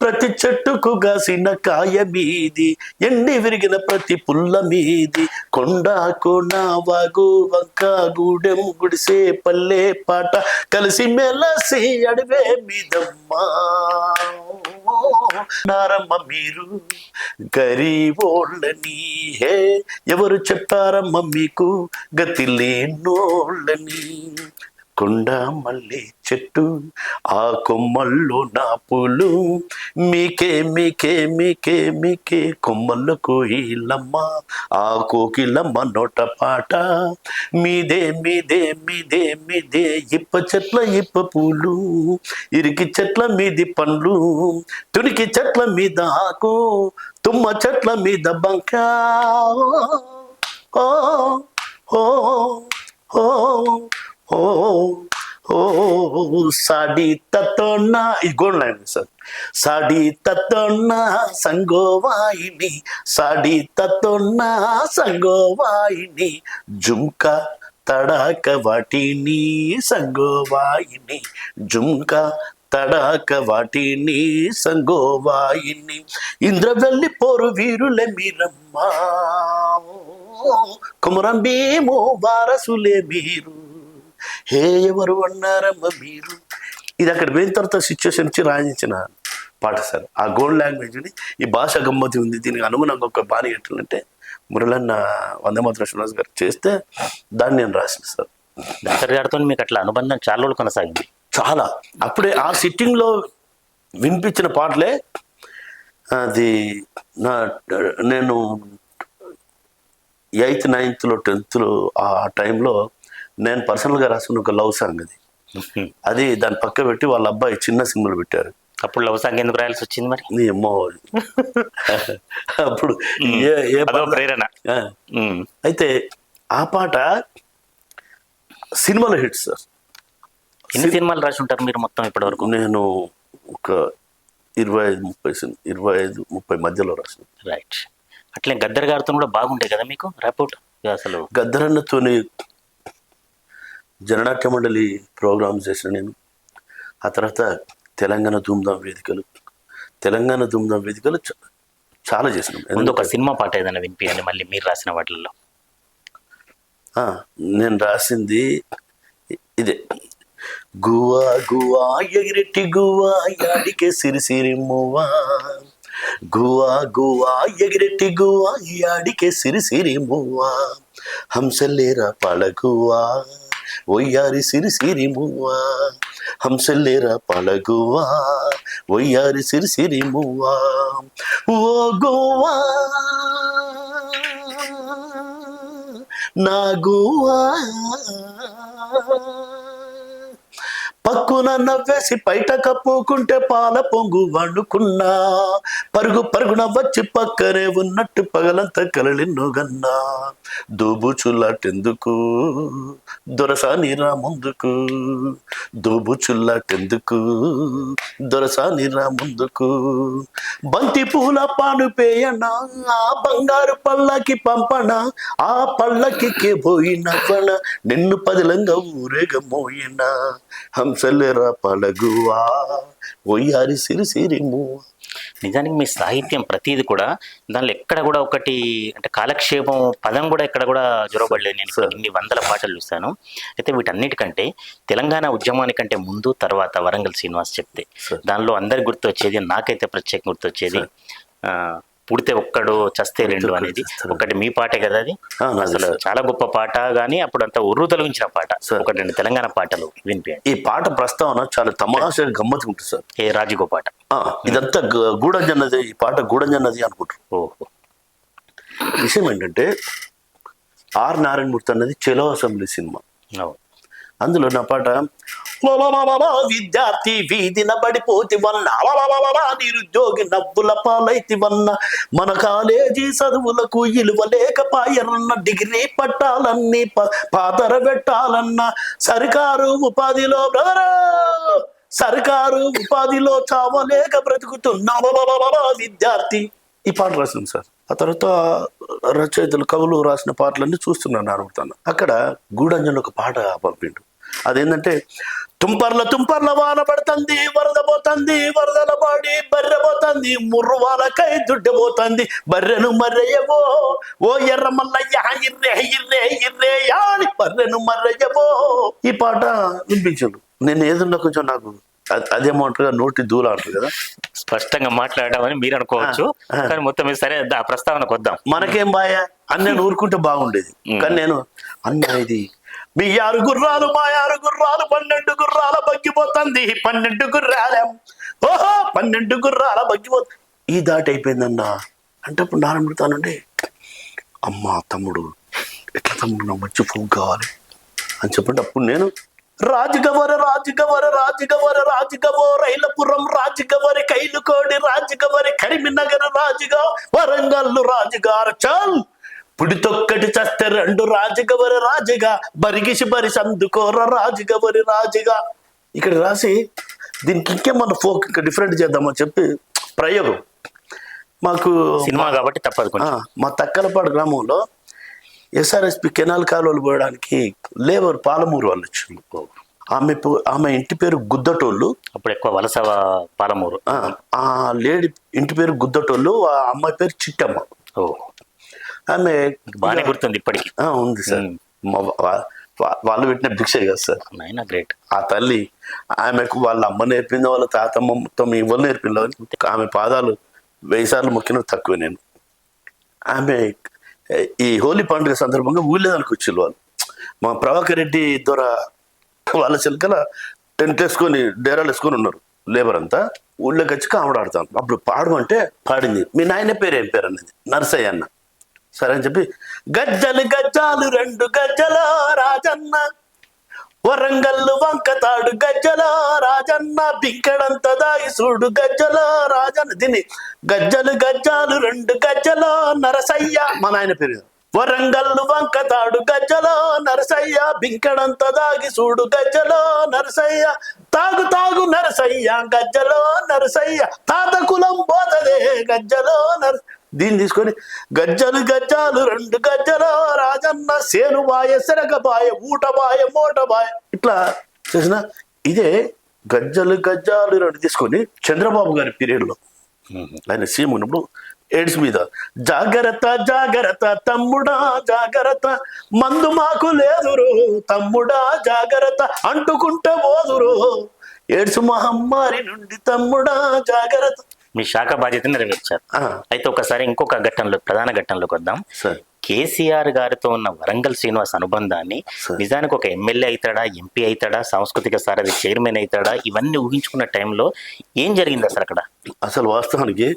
ప్రతి చెట్టుకు గాసిన కాయ మీది, ఎండి విరిగిన ప్రతి పుల్ల మీది, కొండ కోన వాగు వంక గూడెం గుడిసే పల్లె పాట కలిసి మెలసి అడివే మీదమ్మా. నారమ్మ మీరు గరీబోళ్ళని, హే ఎవరు చెప్పారమ్మ మీకు గతి లేనోళ్ళని, కొండ మల్లి చెట్టు ఆ కొమ్మల్లో నా పూలు, మీకే మీకే మీకే మీకే కొమ్మల్లో కోయిలమ్మ, ఆ కోకిలమ్మ నోట పాట, మీదే మీదే మీదే మీదే ఇప్ప చెట్ల ఇప్ప పూలు, ఇరికి చెట్ల మీది పండ్లు, తునికి చెట్ల మీద ఆకు, తుమ్మ చెట్ల మీద బంకా. ఓ ఓ ఓ ఓ ఓ సాడి తత్తోన్న, ఇది గోల్డ్ లైన్ సార్. సాడి తత్తోన్న సంగోవాయిని, సాడి తత్తోన్న సంగోవాయిని, జుంకా తడాక వాటిని సంగోవాయిని, జుంకా తడాక వాటిని సంగోవాయిని, ఇంద్రవెల్లి పోరు వీరులే మీరమ్మా, కుమరం భీము వారసులే మీరు, హే ఎవరు అన్నారమ్మ మీరు. ఇది అక్కడ పోయిన తర్వాత సిచ్యువేషన్ ఇచ్చి రాయించిన పాట సార్. ఆ గోల్డ్ లాంగ్వేజ్ని, ఈ భాష గమ్మతి ఉంది, దీనికి అనుగుణంగా ఒక బాణి ఎట్లంటే మురళన్న వందేమాతరం శ్రీనివాస్ గారు చేస్తే దాన్ని నేను రాసిన సార్. డాక్టర్ గారితో మీకు అట్లా అనుబంధం చాలా రోజులు కొనసాగింది. చాలా అప్పుడే ఆ సిట్టింగ్లో వినిపించిన పాటలే. అది నేను 8th 9th 10th ఆ టైంలో నేను పర్సనల్గా రాసిన ఒక లవ్ సాంగ్ అది. అది దాని పక్క పెట్టి వాళ్ళ అబ్బాయి చిన్న సినిమాలు పెట్టారు. అప్పుడు లవ్ సాంగ్ ఎందుకు రాయాల్సి వచ్చింది మరి? నీ అమ్మో అప్పుడు ప్రేరణ. అయితే ఆ పాట సినిమాలో హిట్ సార్. ఎన్ని సినిమాలు రాసి ఉంటారు మీరు మొత్తం ఇప్పటి వరకు? నేను ఒక 25-30 మధ్యలో రాసిన. రైట్. అట్లే గద్దర్ గారితో కూడా బాగుంటాయి కదా మీకు ర్యాపోర్ట్? అసలు గద్దరన్నతోని జననాట్య మండలి ప్రోగ్రామ్స్ చేసిన నేను. ఆ తర్వాత తెలంగాణ ధూమ్ధాం వేదికలు చాలా చేసినాం. ముందు ఒక సినిమా పాట ఏదైనా వినిపించండి మళ్ళీ మీరు రాసిన వాటిల్లో. నేను రాసింది ఇదే, గువా గువా ఎగిరెట్టి గువా యాడికే సిరిసిరి మువ్వా, గువా గువా ఎగిరెట్టి గువా యాడికే సిరిసిరి మువ్వా, హంసలేరా పళగువా ఒయ్యారి సిరిసిరి మువ్వా, హంసలేరా పళగువా ఒయ్యారి సిరిసిరి మువ్వా, ఓ గోవా నా గోవా, పక్కున నవ్వేసి బయట కప్పుకుంటే పాల పొంగు వండుకున్నా, పరుగు పరుగున వచ్చి పక్కనే ఉన్నట్టు పగలంతా కలలిన్ను గన్నా, దోబుచుల్లాటెందుకు దొరసాని రా ముందుకు, దోబుచుల్లాటెందుకు దొరసాని రా ముందుకు, బంతి పూల పాను పేయనా ఆ బంగారు పళ్ళకి పంపన, ఆ పళ్ళకి పోయినవన నిన్ను పదిలంగా ఊరేగ మోయినా, హంసలేరా పళగువా ఒయ్యారి సిరిసిరి మువ్వా. నిజానికి మీ సాహిత్యం ప్రతిది కూడా దానిలో ఎక్కడ కూడా ఒకటి అంటే కాలక్షేపం పదం కూడా ఎక్కడ కూడా జొరబడలేదు. నేను ఇన్ని వందల పాటలు చూశాను. అయితే వీటన్నిటికంటే తెలంగాణ ఉద్యమానికంటే ముందు తర్వాత వరంగల్ శ్రీనివాస్ చెప్తే దానిలో అందరికి గుర్తొచ్చేది, నాకైతే ప్రత్యేక గుర్తొచ్చేది పుడితే ఒక్కడు చస్తే రెండు అనేది ఒకటి మీ పాటే కదా. అది అసలు చాలా గొప్ప పాట. కానీ అప్పుడు అంతా ఉర్రు తొలగించిన పాట. ఒకటి రెండు తెలంగాణ పాటలు వినిపించండి. ఈ పాట ప్రస్తావన చాలా తమాషగా గమ్మత్తు ఉంటుంది సార్. ఏ రాజీగో పాట ఇదంతా గూడంజన్నది, ఈ పాట గూడంజన్నది అనుకుంటారు. ఓహో. విషయం ఏంటంటే ఆర్ నారాయణమూర్తి అన్నది చెలో అసెంబ్లీ సినిమా. అందులో నా పాట, విద్యార్థి వీధిన పడిపోతి వన్న, నిరుద్యోగి నవ్వుల పాలైతి వన్న, మన కాలేజీ చదువులకు ఇలువ లేకపాయరన్న, డిగ్రీ పట్టాలన్నీ పాతర పెట్టాలన్న, సర్కారు ఉపాధిలో చావలేక బ్రతుకుతున్నా విద్యార్థి. ఈ పాట రాసినాం సార్. ఆ తర్వాత రచయితలు కవులు రాసిన పాటలన్నీ చూస్తున్నాను, అనుకుంటాను. అక్కడ గూడంజన్ ఒక పాట పంపిండు, అదేంటంటే తుంపర్ల వాన పడుతుంది, వరద పోతుంది, వరదల బాడి బర్రె పోతుంది, ముర్రువాలకై దుడ్డు పోతుంది, బర్రెను మర్రయ్యవో ఓ ఎర్ర మల్లయ్య ఇర్రే ఇర్రే ఇర్రే యాని బర్రెను మర్రయ్యవో. ఈ పాట వినిపించాడు. నేను ఏదన్నా కొంచెం నాకు అదేమంటారు నోటి దూల అంటారు కదా, స్పష్టంగా మాట్లాడమని మీరు అనుకోవచ్చు, కానీ మొత్తం మీద సరే ఆ ప్రస్తావనకు వద్దాం. మనకేం బాయ అని నేను ఊరుకుంటే బాగుండేది. కానీ నేను అన్న ఇది మీ 6 గుర్రాలు మా 6 గుర్రాలు 12 గుర్రాల బగ్గిపోతుంది, 12 గుర్రాలం ఓహో 12 గుర్రాల బగ్గిపోతుంది. ఈ దాటి అయిపోయిందన్న అంటే అప్పుడు నారాయణతానండి, అమ్మ తమ్ముడు ఎట్లా తమ్ముడు నాకు మంచి ఫోన్ కావాలి అని చెప్పండి. అప్పుడు నేను రాజుగవర రాజుగవర రాజుగవర రాజుగవో రైలపురం రాజుగవరి కైలుకోడి రాజుగవరి కరీంనగర్ రాజుగా వరంగల్లు రాజుగారు చాల్ పుడితొక్కటి చస్తే 2 రాజుగవరి రాజుగా బరిగిసి బరి సందుకోర రాజుగవరి రాజుగా. ఇక్కడ రాసి దీనికి ఇంకేమన్నా ఫోక్ ఇంకా డిఫరెంట్ చేద్దామని చెప్పి ప్రయోగం. మాకు సినిమా కాబట్టి తప్పదు. మా తక్కలపాడు గ్రామంలో ఎస్ఆర్ఎస్పి కెనాల్ కాలువలు పోయడానికి లేబర్ పాలమూరు వాళ్ళు వచ్చింది. ఆమె ఇంటి పేరు గుద్దటోళ్ళు. అప్పుడు ఎక్కువ వలస పాలమూరు. ఆ లేడీ ఇంటి పేరు గుద్దటోళ్ళు, ఆ అమ్మాయి పేరు చిట్టమ్మ. ఆమె బాగానే గుర్తుంది ఇప్పటికి. ఉంది సార్, వాళ్ళు పెట్టిన భిక్ష కదా సార్. గ్రేట్. ఆ తల్లి ఆమెకు వాళ్ళ అమ్మ నేర్పింది, వాళ్ళ తాతమ్మ మొత్తం ఇవ్వలు నేర్పింది. ఆమె పాదాలు 1000 సార్లు మొక్కిన తక్కువ నేను. ఆమె ఈ హోలీ పండుగ సందర్భంగా ఊళ్ళేదానికి వచ్చేళ్ళు వాళ్ళు. మా ప్రభాకర్ రెడ్డి ద్వారా వాళ్ళ చిలకల టెంట్ వేసుకొని డేరాలు వేసుకొని ఉన్నారు లేబర్ అంతా. ఊళ్ళోకి వచ్చి కామడాడతాను. అప్పుడు పాడమంటే పాడింది. మీ నాయన పేరు ఏం పేరు అన్నది, నర్సయ్య అన్న. సరే అని చెప్పి గజ్జలు గజ్జాలు 2 గజ్జల రాజన్న వరంగల్లు వంకతాడు గజ్జల రాజన్న బింకడంత దాగి చూడు గజ్జల రాజన్న. దీన్ని గజ్జలు గజ్జాలు 2 గజ్జల నరసయ్య మా నాయన పేరు. వరంగల్లు వంకతాడు గజ్జల నరసయ్య బింకడంత దాగి చూడు గజ్జల నరసయ్య తాగు తాగు నరసయ్య గజ్జలో నరసయ్య తాత కులం పోతదే గజ్జలో దీన్ని తీసుకొని గజ్జలు గజ్జాలు 2 గజ్జల రాజన్న సేను బాయ సెరగ బాయ ఊట బాయ మోట బాయ ఇట్లా చేసిన. ఇదే గజ్జలు గజ్జాలు 2 తీసుకొని చంద్రబాబు గారి పీరియడ్ లో ఆయన సీఎం ఉన్నప్పుడు ఎయిడ్స్ మీద జాగ్రత్త జాగ్రత్త తమ్ముడా జాగ్రత్త మందు మాకు లేదురు తమ్ముడా జాగ్రత్త అంటుకుంటే పోదురు ఎయిడ్స్ మహమ్మారి నుండి తమ్ముడా జాగ్రత్త. మీ శాఖ బాధ్యతను నెరవేర్చారు. అయితే ఒకసారి ఇంకొక ఘట్టంలో ప్రధాన ఘట్టంలోకి వద్దాం. కేసీఆర్ గారితో ఉన్న వరంగల్ శ్రీనివాస్ అనుబంధాన్ని నిజానికి ఒక ఎమ్మెల్యే అవుతాడా, ఎంపీ అవుతాడా, సాంస్కృతిక సారథి చైర్మన్ అవుతాడా, ఇవన్నీ ఊహించుకున్న టైంలో ఏం జరిగింది అసలు అక్కడ? అసలు వాస్తవానికి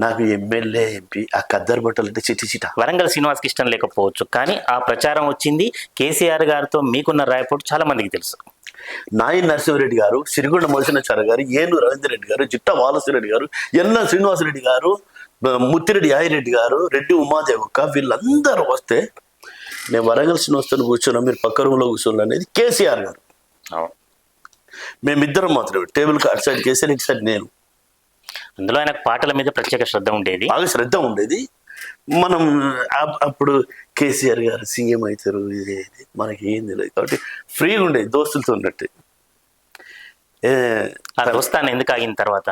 నాకు ఎమ్మెల్యే ఎంపీ ఆ కద్దరు బట్టలు అంటే చిట వరంగల్ శ్రీనివాస్కి ఇష్టం లేకపోవచ్చు, కానీ ఆ ప్రచారం వచ్చింది. కేసీఆర్ గారితో మీకున్న రాయపోటు చాలా మందికి తెలుసు. నాయి నరసింహారెడ్డి గారు, సిరిగొండ మధుసూదనాచార్య గారు, ఏను రవీంద్ర రెడ్డి గారు, జిట్టా వాలసిరెడ్డి గారు, ఎన్న శ్రీనివాసరెడ్డి గారు, ముత్తిరెడ్డి యాయిరెడ్డి గారు, రెడ్డి ఉమాదేవక్క వీళ్ళందరూ వస్తే నేను వరంగల్ శ్రీనివాస్తో కూర్చున్నా, మీరు పక్క రూమ్లో కూర్చోండి అనేది కేసీఆర్ గారు. మేమిద్దరం మాత్రమే, టేబుల్ అటు సైడ్ కేసీఆర్, ఇటు సైడ్ నేను. అందులో ఆయనకు పాటల మీద ప్రత్యేక శ్రద్ధ ఉండేది, బాగా శ్రద్ధ ఉండేది. మనం అప్పుడు కేసీఆర్ గారు సీఎం అవుతారు, ఇది మనకి ఏం తెలియదు కాబట్టి ఫ్రీగా ఉండేది దోస్తులతో ఉన్నట్టు. దోస్తాను ఎందుకు ఆగిన తర్వాత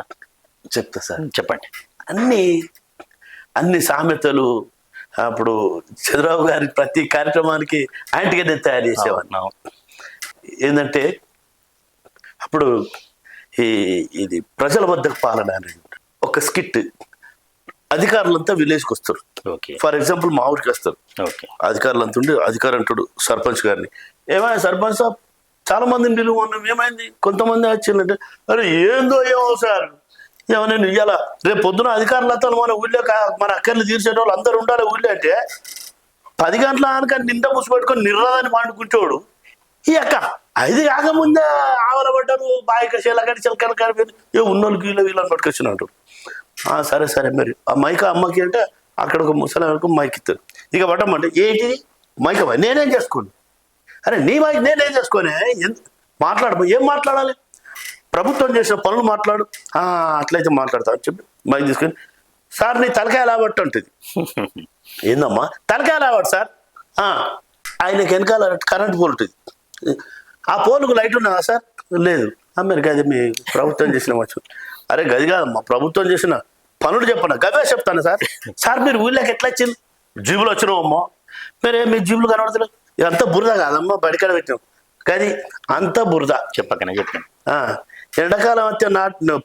చెప్తా సార్, చెప్పండి. అన్ని సామెతలు అప్పుడు చంద్రబాబు గారి ప్రతి కార్యక్రమానికి యాంటీగా తయారు చేసేవాడిని. ఏంటంటే అప్పుడు ఇది ప్రజల వద్దకు పాలన అనేది ఒక స్కిట్. అధికారులంతా విలేజ్కి వస్తారు. ఫర్ ఎగ్జాంపుల్ మా ఊరికి వస్తారు అధికారులంతా ఉండి, అధికారి అంటాడు సర్పంచ్ గారిని, ఏమైనా సర్పంచ్ సాబ్ చాలా మందిని పిలువ ఉన్నాం, ఏమైంది కొంతమంది వచ్చిందంటే, అరే ఏందో ఏమో సార్ ఏమో నేను ఇవాళ రేపు పొద్దున అధికారులతో మన ఊళ్ళో మన అక్కర్లు తీర్చేట వాళ్ళు అందరూ ఉండాలి ఊళ్ళో అంటే 10 గంటల ఆనక నిండా ముసుపెట్టుకొని నిర్రాదని పండుకుంటోడు. ఈ అక్క 5 కాకముందే ఆవల పడ్డారు బాయిక శీలకడి చిలకల కడిపోయి ఏ ఉన్నోళ్ళు వీళ్ళని పట్టుకొచ్చినట్టు. సరే సరే మరి ఆ మైక అమ్మకి అంటే అక్కడ ఒక ముసలి వరకు మైక్ ఇస్తారు. ఇక పట్టమంటే ఏంటి మైక నేనేం చేసుకోండి, అరే నీ మైక్ నేనేం చేసుకోనే మాట్లాడు, ఏం మాట్లాడాలి, ప్రభుత్వం చేసిన పనులు మాట్లాడు, అట్లయితే మాట్లాడతా అని చెప్పి మైక్ తీసుకొని, సార్ నీ తలకాయ లాబట్టి ఉంటుంది. ఏందమ్మా తలకాయ లాబట్టి సార్, ఆయనకి వెనకాల కరెంట్ పోల్ ఉంటుంది, ఆ పోలుకు లైట్ ఉన్నదా సార్? లేదు. అమెరికా అది మీ ప్రభుత్వం చేసిన వచ్చు. అరే గది కాదమ్మా, ప్రభుత్వం చేసిన పనులు చెప్పండి, గవే చెప్తాను సార్. సార్ మీరు ఊళ్ళోకి ఎట్లా వచ్చింది? జీబులు వచ్చినావమ్మా. మీరే మీ జీబులు కనబడతలేదు. ఇదంతా బురద కాదమ్మా, బడికాడ పెట్టినాం కానీ అంత బురద. చెప్పకనే చెప్పాను. ఎండాకాలం వస్తే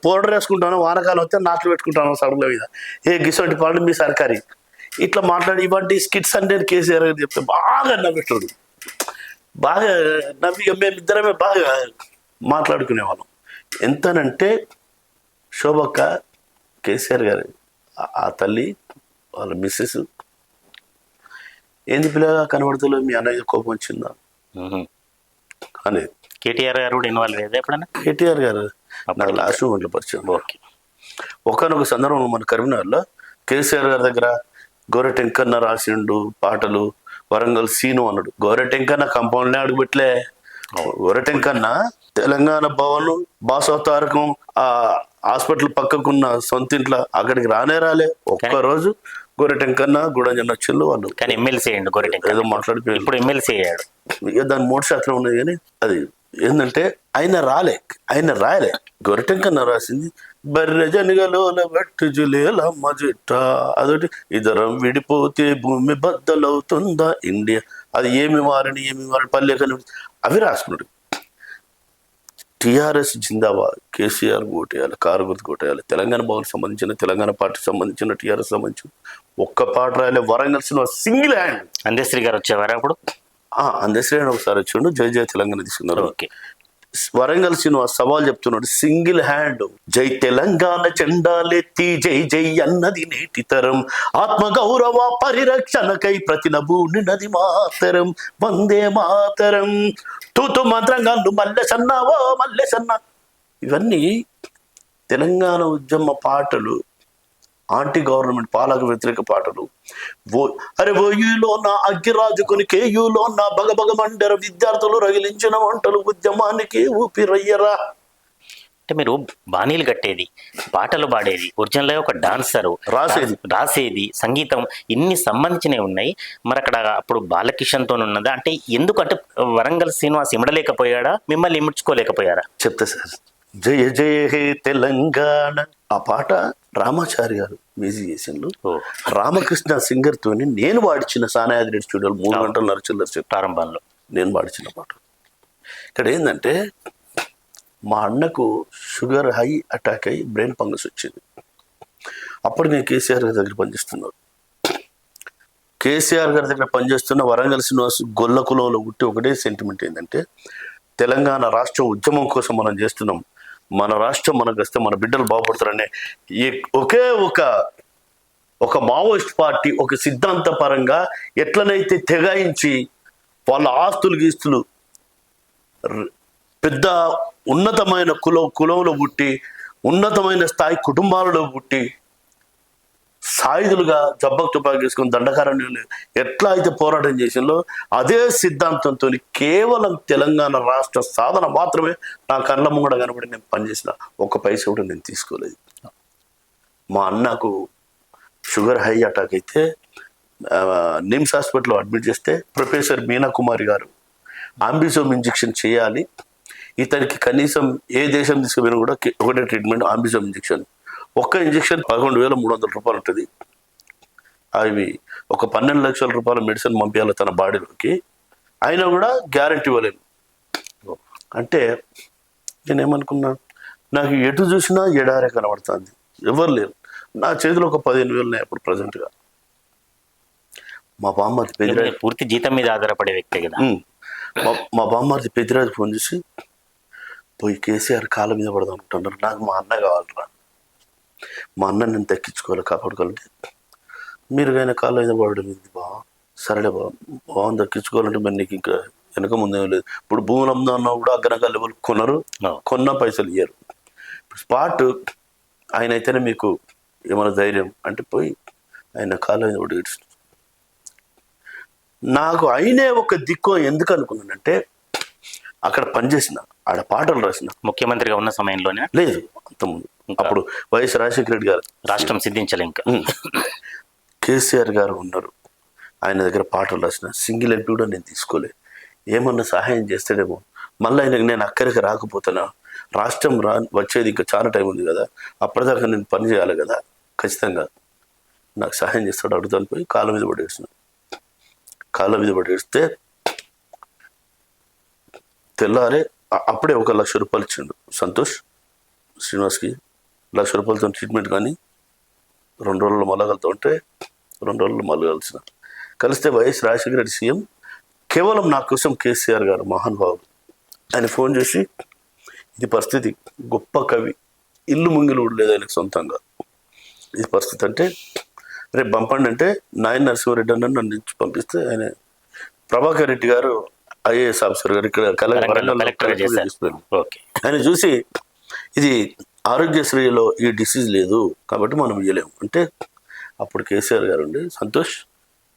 పౌడర్ వేసుకుంటాను, వానకాలం వస్తే నాట్లు పెట్టుకుంటాను సడుగుల మీద. ఏ గిసొంటి పనులు మీ సర్కారీ ఇట్లా మాట్లాడి ఇవంటి స్కిట్స్ అంటే కేసీఆర్ గారు చెప్తే బాగా నవ్వేటోడు. బాగా నవ్వి మేమిద్దరమే బాగా మాట్లాడుకునేవాళ్ళం. ఎంతనంటే శోభక్క, కేసీఆర్ గారు ఆ తల్లి వాళ్ళ మిస్సెస్, ఏంది పిల్లగా కనబడతలేదు, మీ అన్నయ్య కోపం వచ్చిందా అనేది. కేటీఆర్ గారు కూడా ఇన్వాల్వ్ అయ్యేది ఎప్పుడన్నా? కేటీఆర్ గారు నాకు లాస్ట్ మూమెంట్లో పరిచయం. ఓకే. ఒకనొక సందర్భంలో మన కరీంనగర్లో కేసీఆర్ గారి దగ్గర గోరెటెంకన్న రాసిండు పాటలు. వరంగల్ సీను అన్నాడు. గోరెటెంకన్న కంపౌండ్లే అడుగుపెట్టలే. గోరెటెంకన్న తెలంగాణ భవన్ బాసవతారకం ఆ హాస్పిటల్ పక్కకున్న సొంత ఇంట్లో అక్కడికి రాలే. ఒక్కరోజు గోరెటెంకన్న గూడంజన వచ్చిండు వాళ్ళు. కానీ ఎమ్మెల్సీ అయ్యండు గోరెటెంకన్న. ఏదో మాట్లాడిపోయి ఇప్పుడు ఎమ్మెల్సీ అయ్యాడు. ఇక దాని 3 శాతం ఉన్నది కానీ అది ఏంటంటే ఆయన రాయలే. గొరటెంకన్న రాసింది బర్రె జనగలోల వెట్టు జులేల మజిట్ట, అదొకటి ఇద్దరం విడిపోతే భూమి బద్దలవుతుందా ఇండియా, అది ఏమి మారని పల్లె కని అవి రాసుకున్నాడు. టిఆర్ఎస్ జిందాబాద్, కేసీఆర్ ఓటేయాలి, కారు గుర్తు కొట్టేయాలి. తెలంగాణ భవన్ సంబంధించిన, తెలంగాణ పార్టీకి సంబంధించిన, టిఆర్ఎస్ సంబంధించిన ఒక్క పాట రాయలే. Warangal cinema single hand. Andesri గారు వచ్చేవారు అప్పుడు? అందశ్రీ ఒకసారి వచ్చిండు, జై జై తెలంగాణ తీసుకున్నారు. ఓకే. వరంగల్ శ్రీనివాస్ సవాల్ చెప్తున్నాడు, సింగిల్ హ్యాండ్. జై తెలంగాణ జెండాలెత్తి జై జై అన్నది నేటి తరం, ఆత్మగౌరవ పరిరక్షణకై ప్రతినభూనినది మాతరం, వందే మాతరం, తూతు మంత్రంగాళ్ళు మల్లెసన్నా ఓ మల్లెసన్నా. ఇవన్నీ తెలంగాణ ఉద్యమ పాటలు, ఆంటీ గవర్నమెంట్ పాలక వ్యతిరేక పాటలు. అరే ఓయూలో నా అగ్గిరాజుకుని కేయూలో నా బగబగ మండర విద్యార్థులు రగిలించిన వంటలు ఉద్యమానికి ఊపిరయ్యరా. అంటే మీరు బాణీలు కట్టేది, పాటలు పాడేది, ఒరిజినల్ ఒక డాన్సరు, రాసేది, సంగీతం, ఇన్ని సంబంధించినవి ఉన్నాయి. మరి అక్కడ అప్పుడు బాలకిషన్తో ఉన్నదా? అంటే ఎందుకంటే వరంగల్ శ్రీనివాస్ ఇమడలేకపోయాడా, మిమ్మల్ని ఇముడ్చుకోలేకపోయారా? చెప్తా సార్. జయ జయ హే తెలంగాణ ఆ పాట రామాచారి గారు మ్యూజిక్ చేసిండు. రామకృష్ణ సింగర్ తోని నేను పాడిచిన సానాయాద్రి స్టూడియోలో 3 గంటలు నరచిల్లర ప్రారంభంలో నేను పాడిచిన పాట. ఇక్కడ ఏంటంటే మా అన్నకు షుగర్ హై అటాక్ అయ్యి బ్రెయిన్ ఫంగస్ వచ్చింది. అప్పుడు నేను కేసీఆర్ గారి దగ్గర పనిచేస్తున్నాను. కేసీఆర్ గారి దగ్గర పనిచేస్తున్న వరంగల్ శ్రీనివాస్ గొల్ల కులంలో పుట్టి ఒకటే సెంటిమెంట్ ఏంటంటే, తెలంగాణ రాష్ట్ర ఉద్యమం కోసం మనం చేస్తున్నాం, మన రాష్ట్రం మనకు వస్తే మన బిడ్డలు బాగుపడతారనే ఒకే ఒక మావోయిస్ట్ పార్టీ ఒక సిద్ధాంత పరంగా ఎట్లనైతే తెగాయించి వాళ్ళ ఆస్తులు గీస్తులు పెద్ద ఉన్నతమైన కులంలో పుట్టి, ఉన్నతమైన స్థాయి కుటుంబాలలో పుట్టి, సాయుధులుగా జబ్బకు తుపాకి వేసుకుని దండకారణ్యంలో ఎట్లా అయితే పోరాటం చేసిందో అదే సిద్ధాంతంతో కేవలం తెలంగాణ రాష్ట్ర సాధన మాత్రమే నా కళ్ళ ముంగడ కనబడి నేను పనిచేసిన. 1 పైసా కూడా నేను తీసుకోలేదు. మా అన్నకు షుగర్ హై అటాక్ అయితే నిమ్స్ హాస్పిటల్లో అడ్మిట్ చేస్తే ప్రొఫెసర్ మీనా కుమారి గారు ఆంబిసోమ్ ఇంజెక్షన్ చేయాలి, ఇతనికి కనీసం ఏ దేశం తీసుకుపోయినా కూడా ఒకటే ట్రీట్మెంట్ ఆంబిసోమ్ ఇంజెక్షన్. ఒక్క ఇంజెక్షన్ 11,300 రూపాయలు ఉంటుంది. అవి ఒక 12 లక్షల రూపాయల మెడిసిన్ పంపించాలి తన బాడీలోకి, అయినా కూడా గ్యారంటీ ఇవ్వలేను. అంటే నేనేమనుకున్నా, నాకు ఎటు చూసినా ఎడారే కనబడుతుంది, ఎవరు లేరు. నా చేతిలో ఒక 15,000 ఉన్నాయి అప్పుడు ప్రజెంట్గా. మా బామ్మర్ది పెద్దిరాజు పూర్తి జీతం మీద ఆధారపడే వ్యక్తి కదా. మా బామ్మర్ది పెద్దిరాజు ఫోన్ చేసి, పోయి కేసీఆర్ కాళ్ళ మీద పడదాం అంటున్నారు, నాకు మా అన్న కావాలరా, మా అన్న నేను దక్కించుకోవాలి, కాపాడుకోవాలంటే. మీరు కానీ కాళ్ళ మీద పడడం ఇది సరేలే బాగుంది, దక్కించుకోవాలంటే మరి నీకు ఇంకా వెనక ముందేం లేదు. ఇప్పుడు భూములు అమ్ముదామన్నా కూడా అగ్రగా లెవెల్ కొన్న పైసలు ఇయ్యరు. స్పాట్ ఆయన అయితేనే మీకు ఏమైనా ధైర్యం అంటే పోయి ఆయన కాళ్ళ మీద పడి ఏడుస్తుంది. నాకు అయినే ఒక దిక్కు ఎందుకు అనుకున్నానంటే, అక్కడ పనిచేసిన, ఆడ పాటలు రాసిన. ముఖ్యమంత్రిగా ఉన్న సమయంలోనే లేదు, అంతకుముందు అప్పుడు వైఎస్ రాజశేఖర రెడ్డి గారు రాష్ట్రం సిద్ధించలే, ఇంకా కేసీఆర్ గారు ఉన్నారు, ఆయన దగ్గర పాటలు రాసిన. సింగిల్ ఎంపీ కూడా నేను తీసుకోలే. ఏమన్నా సహాయం చేస్తాడేమో, మళ్ళీ ఆయనకి నేను అక్కడికి రాకపోతున్నా, రాష్ట్రం వచ్చేది ఇంకా చాలా టైం ఉంది కదా, అప్పటిదాకా నేను పని చేయాలి కదా, ఖచ్చితంగా నాకు సహాయం చేస్తాడు అడుగుతాను పోయి కాళ్ళ మీద పడేసిన. కాళ్ళ మీద పడేస్తే తెల్లారే అప్పుడే 1,00,000 రూపాయలు ఇచ్చిండు సంతోష్ శ్రీనివాస్కి. 1,00,000 రూపాయలతో ట్రీట్మెంట్ కానీ 2 రోజుల్లో మళ్ళగలుగుతా ఉంటే 2 రోజుల్లో మళ్ళీ కలిస్తే వైఎస్ రాజశేఖర రెడ్డి సీఎం కేవలం నా కోసం కేసీఆర్ గారు మహానుభావుడు, ఆయన ఫోన్ చేసి ఇది పరిస్థితి, గొప్ప కవి, ఇల్లు ముంగిలు కూడా లేదు ఆయనకు సొంతంగా, ఇది పరిస్థితి అంటే రేపు పంపండి అంటే నాయన నరసింహారెడ్డి అన్న నన్ను పంపిస్తే ఆయన ప్రభాకర్ రెడ్డి గారు ఐఏఎస్ ఆఫీసర్ గారు ఇక్కడ ఆయన చూసి ఇది ఆరోగ్యశ్రీలో ఈ డిసీజ్ లేదు కాబట్టి మనం ఇవ్వలేము అంటే అప్పుడు కేసీఆర్ గారు ఉండి సంతోష్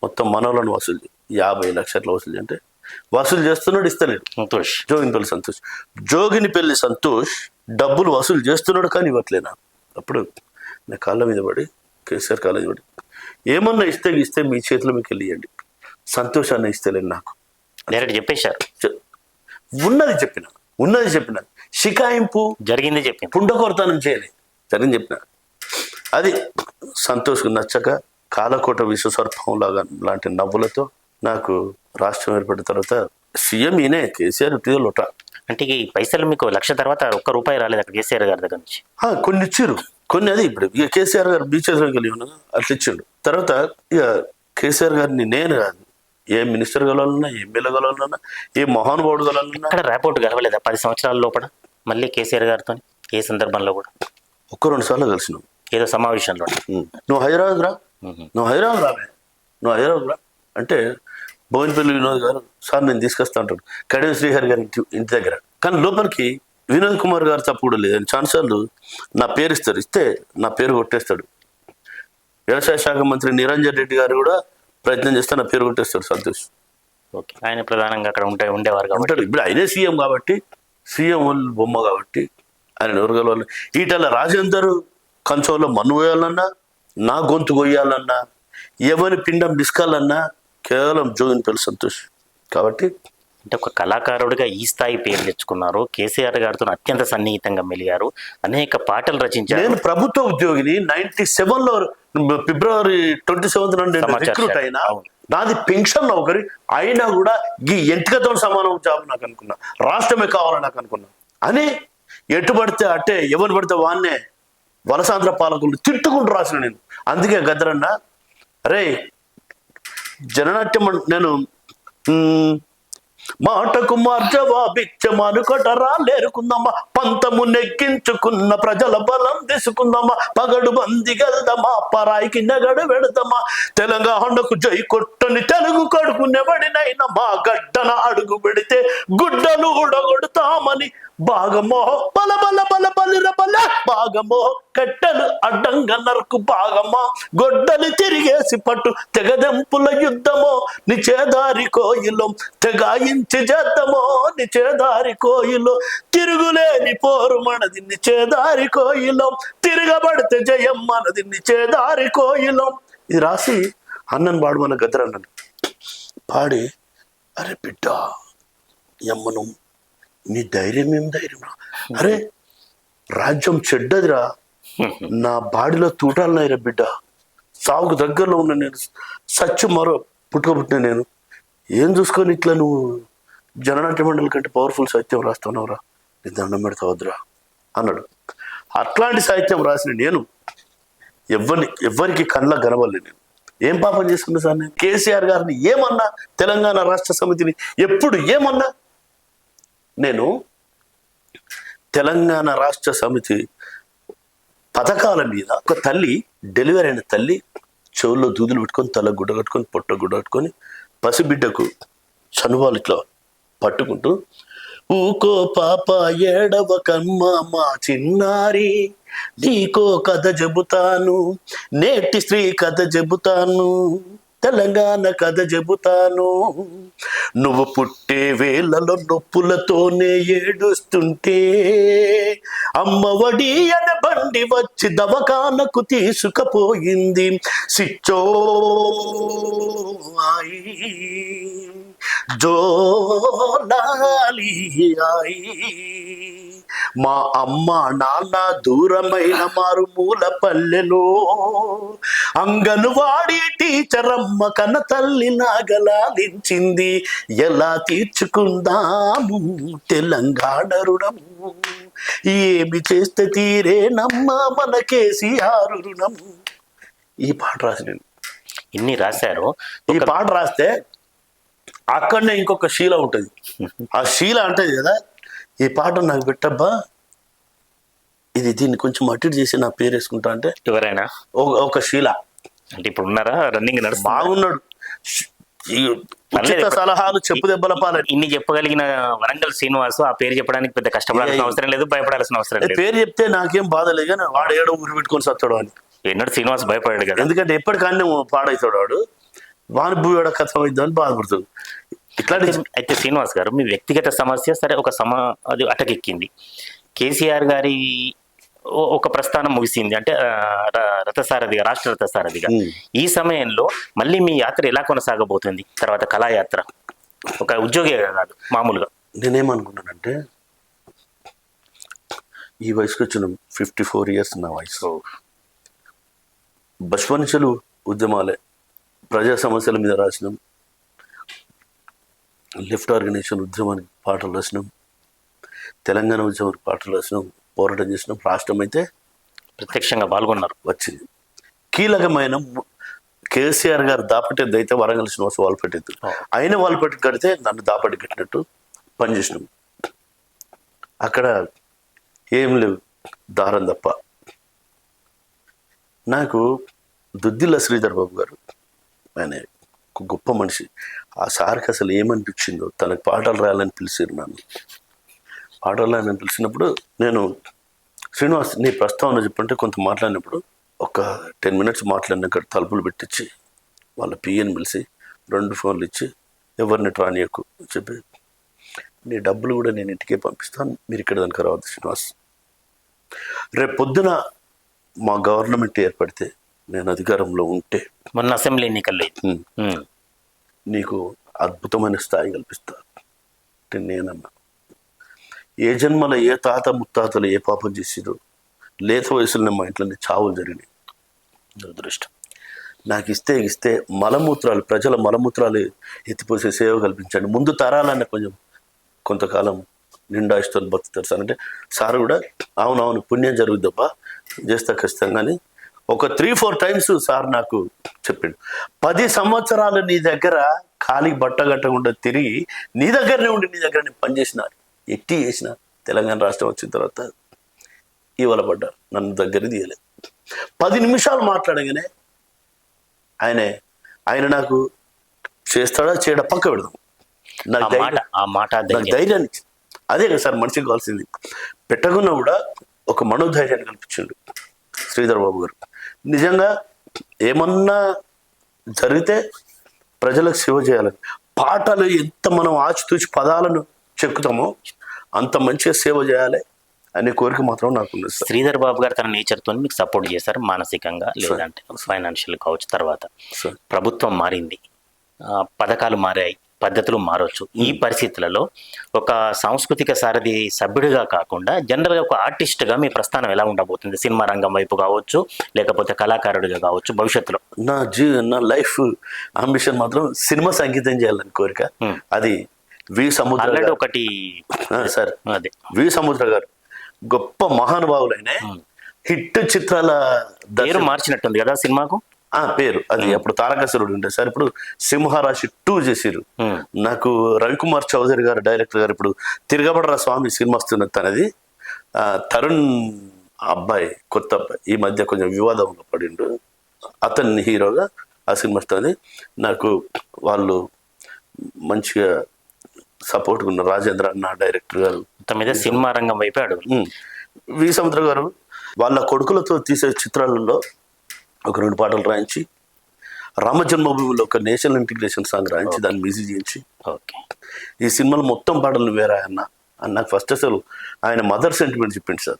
మొత్తం మనోళ్ళను వసూలు 50 లక్షల వసూలు అంటే వసూలు చేస్తున్నాడు, ఇస్తలేడు. జోగినిపల్లి సంతోష్ డబ్బులు వసూలు చేస్తున్నాడు కానీ ఇవ్వట్లేనా. అప్పుడు నా కాళ్ళ మీద పడి కేసీఆర్ కాళ్ళ మీద పడి ఏమన్నా ఇస్తే మీ చేతిలో మీకు వెళ్ళియండి, సంతోషాన్ని ఇస్తలేను నాకు డైరెక్ట్ చెప్పేశారు. ఉన్నది చెప్పిన షికాయింపు జరిగింది చెప్పి పుండకొరతనం చేయలే, జరిగింది చెప్పిన. అది సంతోష్కు నచ్చక కాలకోట విశ్వసర్పం లాంటి నవ్వులతో నాకు రాష్ట్రం ఏర్పడిన తర్వాత సీఎం ఈయనే కేసీఆర్ లోట. అంటే ఈ పైసలు మీకు 1,00,000 తర్వాత ₹1 రాలేదు అక్కడ కేసీఆర్ గారి దగ్గర నుంచి? కొన్ని ఇచ్చారు, కొన్ని అది ఇప్పుడు ఇక కేసీఆర్ గారు బీచేస్లోకి వెళ్ళి ఉన్నా అట్లా ఇచ్చిండు. తర్వాత ఇక కేసీఆర్ గారిని నేను కాదు, ఏ మినిస్టర్ గలవాలన్నా, ఎమ్మెల్యే గలవాలన్నా, ఏ మహానుభావుడు గలవాలన్నా అక్కడ ర్యాపోర్ట్ కలవలేదా 10 సంవత్సరాల లోపల మళ్ళీ కేసీఆర్ గారితో? ఏ సందర్భంలో కూడా 1-2 సార్లు కలిసినాం ఏదో సమావేశంలో. నువ్వు హైదరాబాద్ రా అంటే బోయినపల్లి వినోద్ గారు సార్ నేను తీసుకొస్తా ఉంటాడు, కడియం శ్రీహరి గారి ఇంటి దగ్గర. కానీ లోపలికి వినోద్ కుమార్ గారు తప్పు కూడా లేదు, ఛాన్సార్లు నా పేరు ఇస్తారు, ఇస్తే నా పేరు కొట్టేస్తాడు. వ్యవసాయ శాఖ మంత్రి నిరంజన్ రెడ్డి గారు కూడా ప్రయత్నం చేస్తే నా పేరు కొట్టేస్తాడు సంతోష్. ఓకే, ఆయన ప్రధానంగా అక్కడ ఉండేవారు ఉంటాడు. ఇప్పుడు ఆయనే సీఎం కాబట్టి, సీఎం బొమ్మ కాబట్టి ఆయన ఎవరు కలవాలి. ఈటల రాజేందర్ కంచంలో మన్ను పోయాలన్నా, నా గొంతు కొయ్యాలన్నా, ఎవరి పిండం డిస్కాలన్నా కేవలం జోగినిపల్లి సంతోష్. కాబట్టి అంటే ఒక కళాకారుడిగా ఈ స్థాయి పేరు తెచ్చుకున్నారు, కేసీఆర్ గారితో అత్యంత సన్నిహితంగా మెలిగారు, అనేక పాటలు రచించారు. నేను ప్రభుత్వ ఉద్యోగిని 97లో ఫిబ్రవరి 27 రిక్రూట్ అయినా, నాది పెన్షన్ నౌకరి అయినా కూడా ఈ ఎంటికతో సమానం జాబ్ నాకు అనుకున్నా, రాష్ట్రమే కావాలని నాకు అనుకున్నా అని ఎటు పడితే అట్టే ఎవరు పడితే వాన్నే వలసాంధ్ర పాలకులు తిట్టుకుంటూ రాసిన నేను. అందుకే గద్దరన్న అరే జననాట్యం నేను మాటకు మార్జవాబిచ్చమనుకటరా లేరుకుందామా, పంతము నెగ్గించుకున్న ప్రజల బలం తీసుకుందామా, పగడు బంది గల్దమా, పరాయికి నెగడు వెడదామా, తెలంగాణకు జై కొట్టని తెలుగు కడుకునెబడినైనా మా గడ్డన అడుగు పెడితే గుడ్డలు ఉడగొడతామని భాగమో బల బల బల బలిర బల భాగమో కట్టెలు అడ్డంగా నరకు భాగమా, గొడ్డలి తిరిగేసి పట్టు తెగదెంపుల యుద్ధమో, నిచేదారి కోయిలో తెగాయించి చేద్దామో, నిచేదారి కోయిలో తిరుగులేని పోరు మనది, నిచేదారి కోయిలో తిరగబడితే జయం మనది, నిచేదారి కోయిలో. ఇది రాసి అన్నను పాడమన్న గద్దరన్నను పాడి, అరే బిడ్డ ఎమ్మను నీ ధైర్యం ఏం ధైర్యం రా, అరే రాజ్యం చెడ్డదిరా, నా బాడిలో తూటాలన్నాయిరా బిడ్డ, సాగుకు దగ్గరలో ఉన్న నేను, సచ్చు మరో పుట్టుకబుట్టిన నేను, ఏం చూసుకొని ఇట్లా నువ్వు జననాట్య మండలి కంటే పవర్ఫుల్ సాహిత్యం రాస్తున్నావురా, నీ దండం పెడతావద్దురా అన్నాడు. అట్లాంటి సాహిత్యం రాసిన నేను ఎవరికి కళ్ళ గనవల్లి, నేను ఏం పాపం చేసుకున్నా సార్ నేను? కేసీఆర్ గారిని ఏమన్నా, తెలంగాణ రాష్ట్ర సమితిని ఎప్పుడు ఏమన్నా? నేను తెలంగాణ రాష్ట్ర సమితి పథకాల మీద ఒక తల్లి, డెలివరీ అయిన తల్లి చెవుల్లో దూదులు పెట్టుకొని, తల గుడ్డ కట్టుకొని, పొట్ట గుడ్డ కట్టుకొని, పసిబిడ్డకు చనువాలు ఇట్లా పట్టుకుంటూ, ఊకో పాప ఏడవ కమ్మ మా చిన్నారి, నీకో కథ చెబుతాను, నేటి స్త్రీ కథ చెబుతాను, తెలంగాణ కథ చెబుతాను, నువ్వు పుట్టే వేళలో నొప్పులతోనే ఏడుస్తుంటే అమ్మఒడి అనే బండి వచ్చి దవకానకు తీసుకుపోయింది, సిచ్చో జోలాలి ఆయి. మా అమ్మ నాన్న దూరమైన మారుమూల పల్లెలో అంగన్వాడీ టీచరమ్మ కన్న తల్లి నాగలాలించింది. ఎలా తీర్చుకుందాము తెలంగాణ రుణం, ఏమి చేస్తే తీరేనమ్మా మన కేసీఆర్ రుణం. ఈ పాట రాసి నేను ఇన్ని రాశారు. ఈ పాట రాస్తే అక్కడనే ఇంకొక శీల ఉంటుంది. ఆ శీల అంటది కదా, ఈ పాట నాకు పెట్టబ్బా, ఇది దీన్ని కొంచెం అటు ఇటు చేసి నా పేరు వేసుకుంటా అంటే ఎవరైనా ఒక శీల అంటే ఇప్పుడు ఉన్నారా, రన్నింగ్ నడుస్తుంది, బాగున్నాడు. ఈ ఉచిత సలహాలు చెప్పు దెబ్బల పాలని ఇన్ని చెప్పగలిగిన వరంగల్ శ్రీనివాసు ఆ పేరు చెప్పడానికి పెద్ద కష్టపడాల్సిన అవసరం లేదు, భయపడాల్సిన అవసరం లేదు. పేరు చెప్తే నాకేం బాధ లేదు, కానీ వాడు ఏడో ఊరు పెట్టుకొని సత్తాడు అని. ఎన్నడూ శ్రీనివాస్ భయపడాడు కదా, ఎందుకంటే ఎప్పటికన్నీ పాడవుతాడు వాడు, వాని భూయోడ కథం అవుతుందని బాధపడుతుంది. ఇట్లాంటి అయితే శ్రీనివాస్ గారు, మీ వ్యక్తిగత సమస్య సరే ఒక అది అటకెక్కింది, కేసీఆర్ గారి ఒక ప్రస్థానం ముగిసింది అంటే రథసారథిగా, రాష్ట్ర రథసారథిగా. ఈ సమయంలో మళ్ళీ మీ యాత్ర ఎలా కొనసాగబోతుంది? తర్వాత కళాయాత్ర, ఒక ఉద్యోగి కాదు మామూలుగా. నేనేమనుకున్నానంటే ఈ వయసుకు వచ్చిన 54 years నా వయసు. బస్వనిచలు ఉద్యమాలే, ప్రజా సమస్యల మీద రాసినాం, లెఫ్ట్ ఆర్గనైజేషన్ ఉద్యమానికి పాటలు రాసినాం, తెలంగాణ ఉద్యమానికి పాటలు రాసినాం, పోరాటం చేసినాం. రాష్ట్రం అయితే ప్రత్యక్షంగా పాల్గొన్నారు. వచ్చింది. కీలకమైన కేసీఆర్ గారు దాపట్టేది అయితే వరంగల్ శ్రీనివాస్ వాళ్ళు పెట్టేది, ఆయన వాళ్ళు పెట్టి కడితే నన్ను దాపట్టి కట్టినట్టు పనిచేసినాం. అక్కడ ఏం లేవు, దారం తప్ప. నాకు దుద్దిల్ల శ్రీధర్ బాబు గారు, ఆయన ఒక గొప్ప మనిషి. ఆ సార్కి అసలు ఏమనిపించిందో, తనకు పాటలు రాయాలని పిలిచారు నన్ను. పాటలు రాయాలని పిలిచినప్పుడు నేను, శ్రీనివాస్ నీ ప్రస్తావన చెప్పంటే కొంత మాట్లాడినప్పుడు ఒక 10 minutes మాట్లాడినాక తలుపులు పెట్టించి వాళ్ళ పిఎని పిలిచి 2 phones ఇచ్చి, ఎవరిని ట్రానియకు చెప్పి, నీ డబ్బులు కూడా నేను ఇంటికే పంపిస్తాను, మీరు ఇక్కడ దానికి రావద్దు శ్రీనివాస్. రేపు పొద్దున మా గవర్నమెంట్ ఏర్పడితే, నేను అధికారంలో ఉంటే, మొన్న అసెంబ్లీ ఎన్నికల్లో నీకు అద్భుతమైన స్థాయి కల్పిస్తా అంటే నేనన్నా. ఏ జన్మలో ఏ తాత ముత్తాతలు ఏ పాపం చేసిరో, లేత వయసులోనే మా ఇంట్లోనే చావులు జరిగినాయి. దురదృష్టం. నాకు ఇస్తే మలమూత్రాలు, ప్రజల మలమూత్రాలు ఎత్తిపోసే సేవ కల్పించండి, ముందు తరాలన్న కొంతకాలం నిండా ఇష్టం బతుకుతారు సార్ అంటే, సార్ కూడా అవునవును పుణ్యం జరుగుద్దబ్బా చేస్తా ఖచ్చితంగా అని ఒక 3-4 times సార్ నాకు చెప్పిండు. 10 సంవత్సరాలు నీ దగ్గర ఖాళీ బట్ట కట్టకుండా తిరిగి నీ దగ్గరనే ఉండి నీ దగ్గర నేను పనిచేసిన, ఎట్టి చేసిన. తెలంగాణ రాష్ట్రం వచ్చిన తర్వాత ఇవాళ పడ్డారు, నన్ను దగ్గర తీయలేదు. 10 నిమిషాలు మాట్లాడగానే ఆయన నాకు చేస్తాడా చేయడా పక్క పెడదాం, నాకు ధైర్యాన్ని ఇచ్చింది. అదే కదా సార్ మనిషికి కావాల్సింది. పెట్టకున్నా కూడా ఒక మనోధైర్యాన్ని కల్పించిండు శ్రీధర్ బాబు గారు. నిజంగా ఏమన్నా జరిగితే ప్రజలకు సేవ చేయాలని, పాటలు ఎంత మనం ఆచితూచి పదాలను చెక్కుతామో అంత మంచిగా సేవ చేయాలి అనే కోరిక మాత్రం నాకు ఉంది. శ్రీధర్ బాబు గారు తన నేచర్తో మీకు సపోర్ట్ చేశారు మానసికంగా, లేదంటే ఫైనాన్షియల్ కావచ్చు. తర్వాత ప్రభుత్వం మారింది, పథకాలు మారాయి, పద్ధతులు మారవచ్చు. ఈ పరిస్థితులలో ఒక సాంస్కృతిక సారథి సభ్యుడిగా కాకుండా జనరల్గా ఒక ఆర్టిస్ట్గా మీ ప్రస్థానం ఎలా ఉండబోతుంది? సినిమా రంగం వైపు కావచ్చు, లేకపోతే కళాకారుడిగా కావచ్చు భవిష్యత్తులో? నా లైఫ్ అంబిషన్ మాత్రం సినిమా సంగీతం చేయాలని కోరిక. అది వి సముద్ర ఒకటి సార్, అదే వి సముద్ర గారు గొప్ప మహానుభావులైన హిట్ చిత్రాల పేరు మార్చినట్టుంది కదా సినిమాకు పేరు. అది అప్పుడు తారకాసురుడు ఉండే సార్, ఇప్పుడు సింహరాశి 2 చేసిరు. నాకు రవికుమార్ చౌదరి గారు డైరెక్టర్ గారు ఇప్పుడు తిరగబడరా స్వామి సినిమా వస్తున్నది. తనది తరుణ్ అబ్బాయి, కొత్త అబ్బాయి, ఈ మధ్య కొంచెం వివాదంలో పడిండు, అతన్ని హీరోగా ఆ సినిమా వస్తుంది. నాకు వాళ్ళు మంచిగా సపోర్ట్గా ఉన్నారు. రాజేంద్ర అన్న డైరెక్టర్ గారు మీద సినిమా రంగం వైపే అడుగు. వి సముద్ర గారు వాళ్ళ కొడుకులతో తీసే చిత్రాలలో ఒక 2 పాటలు రాయించి, రామజన్మభూమిలో ఒక నేషనల్ ఇంటిగ్రేషన్ సాంగ్ రాయించి దాన్ని మ్యూజిక్ చేయించి, ఈ సినిమాలో మొత్తం పాటలు వేరే అన్న నాకు ఫస్ట్ అసలు ఆయన మదర్ సెంటిమెంట్ చెప్పింది సార్.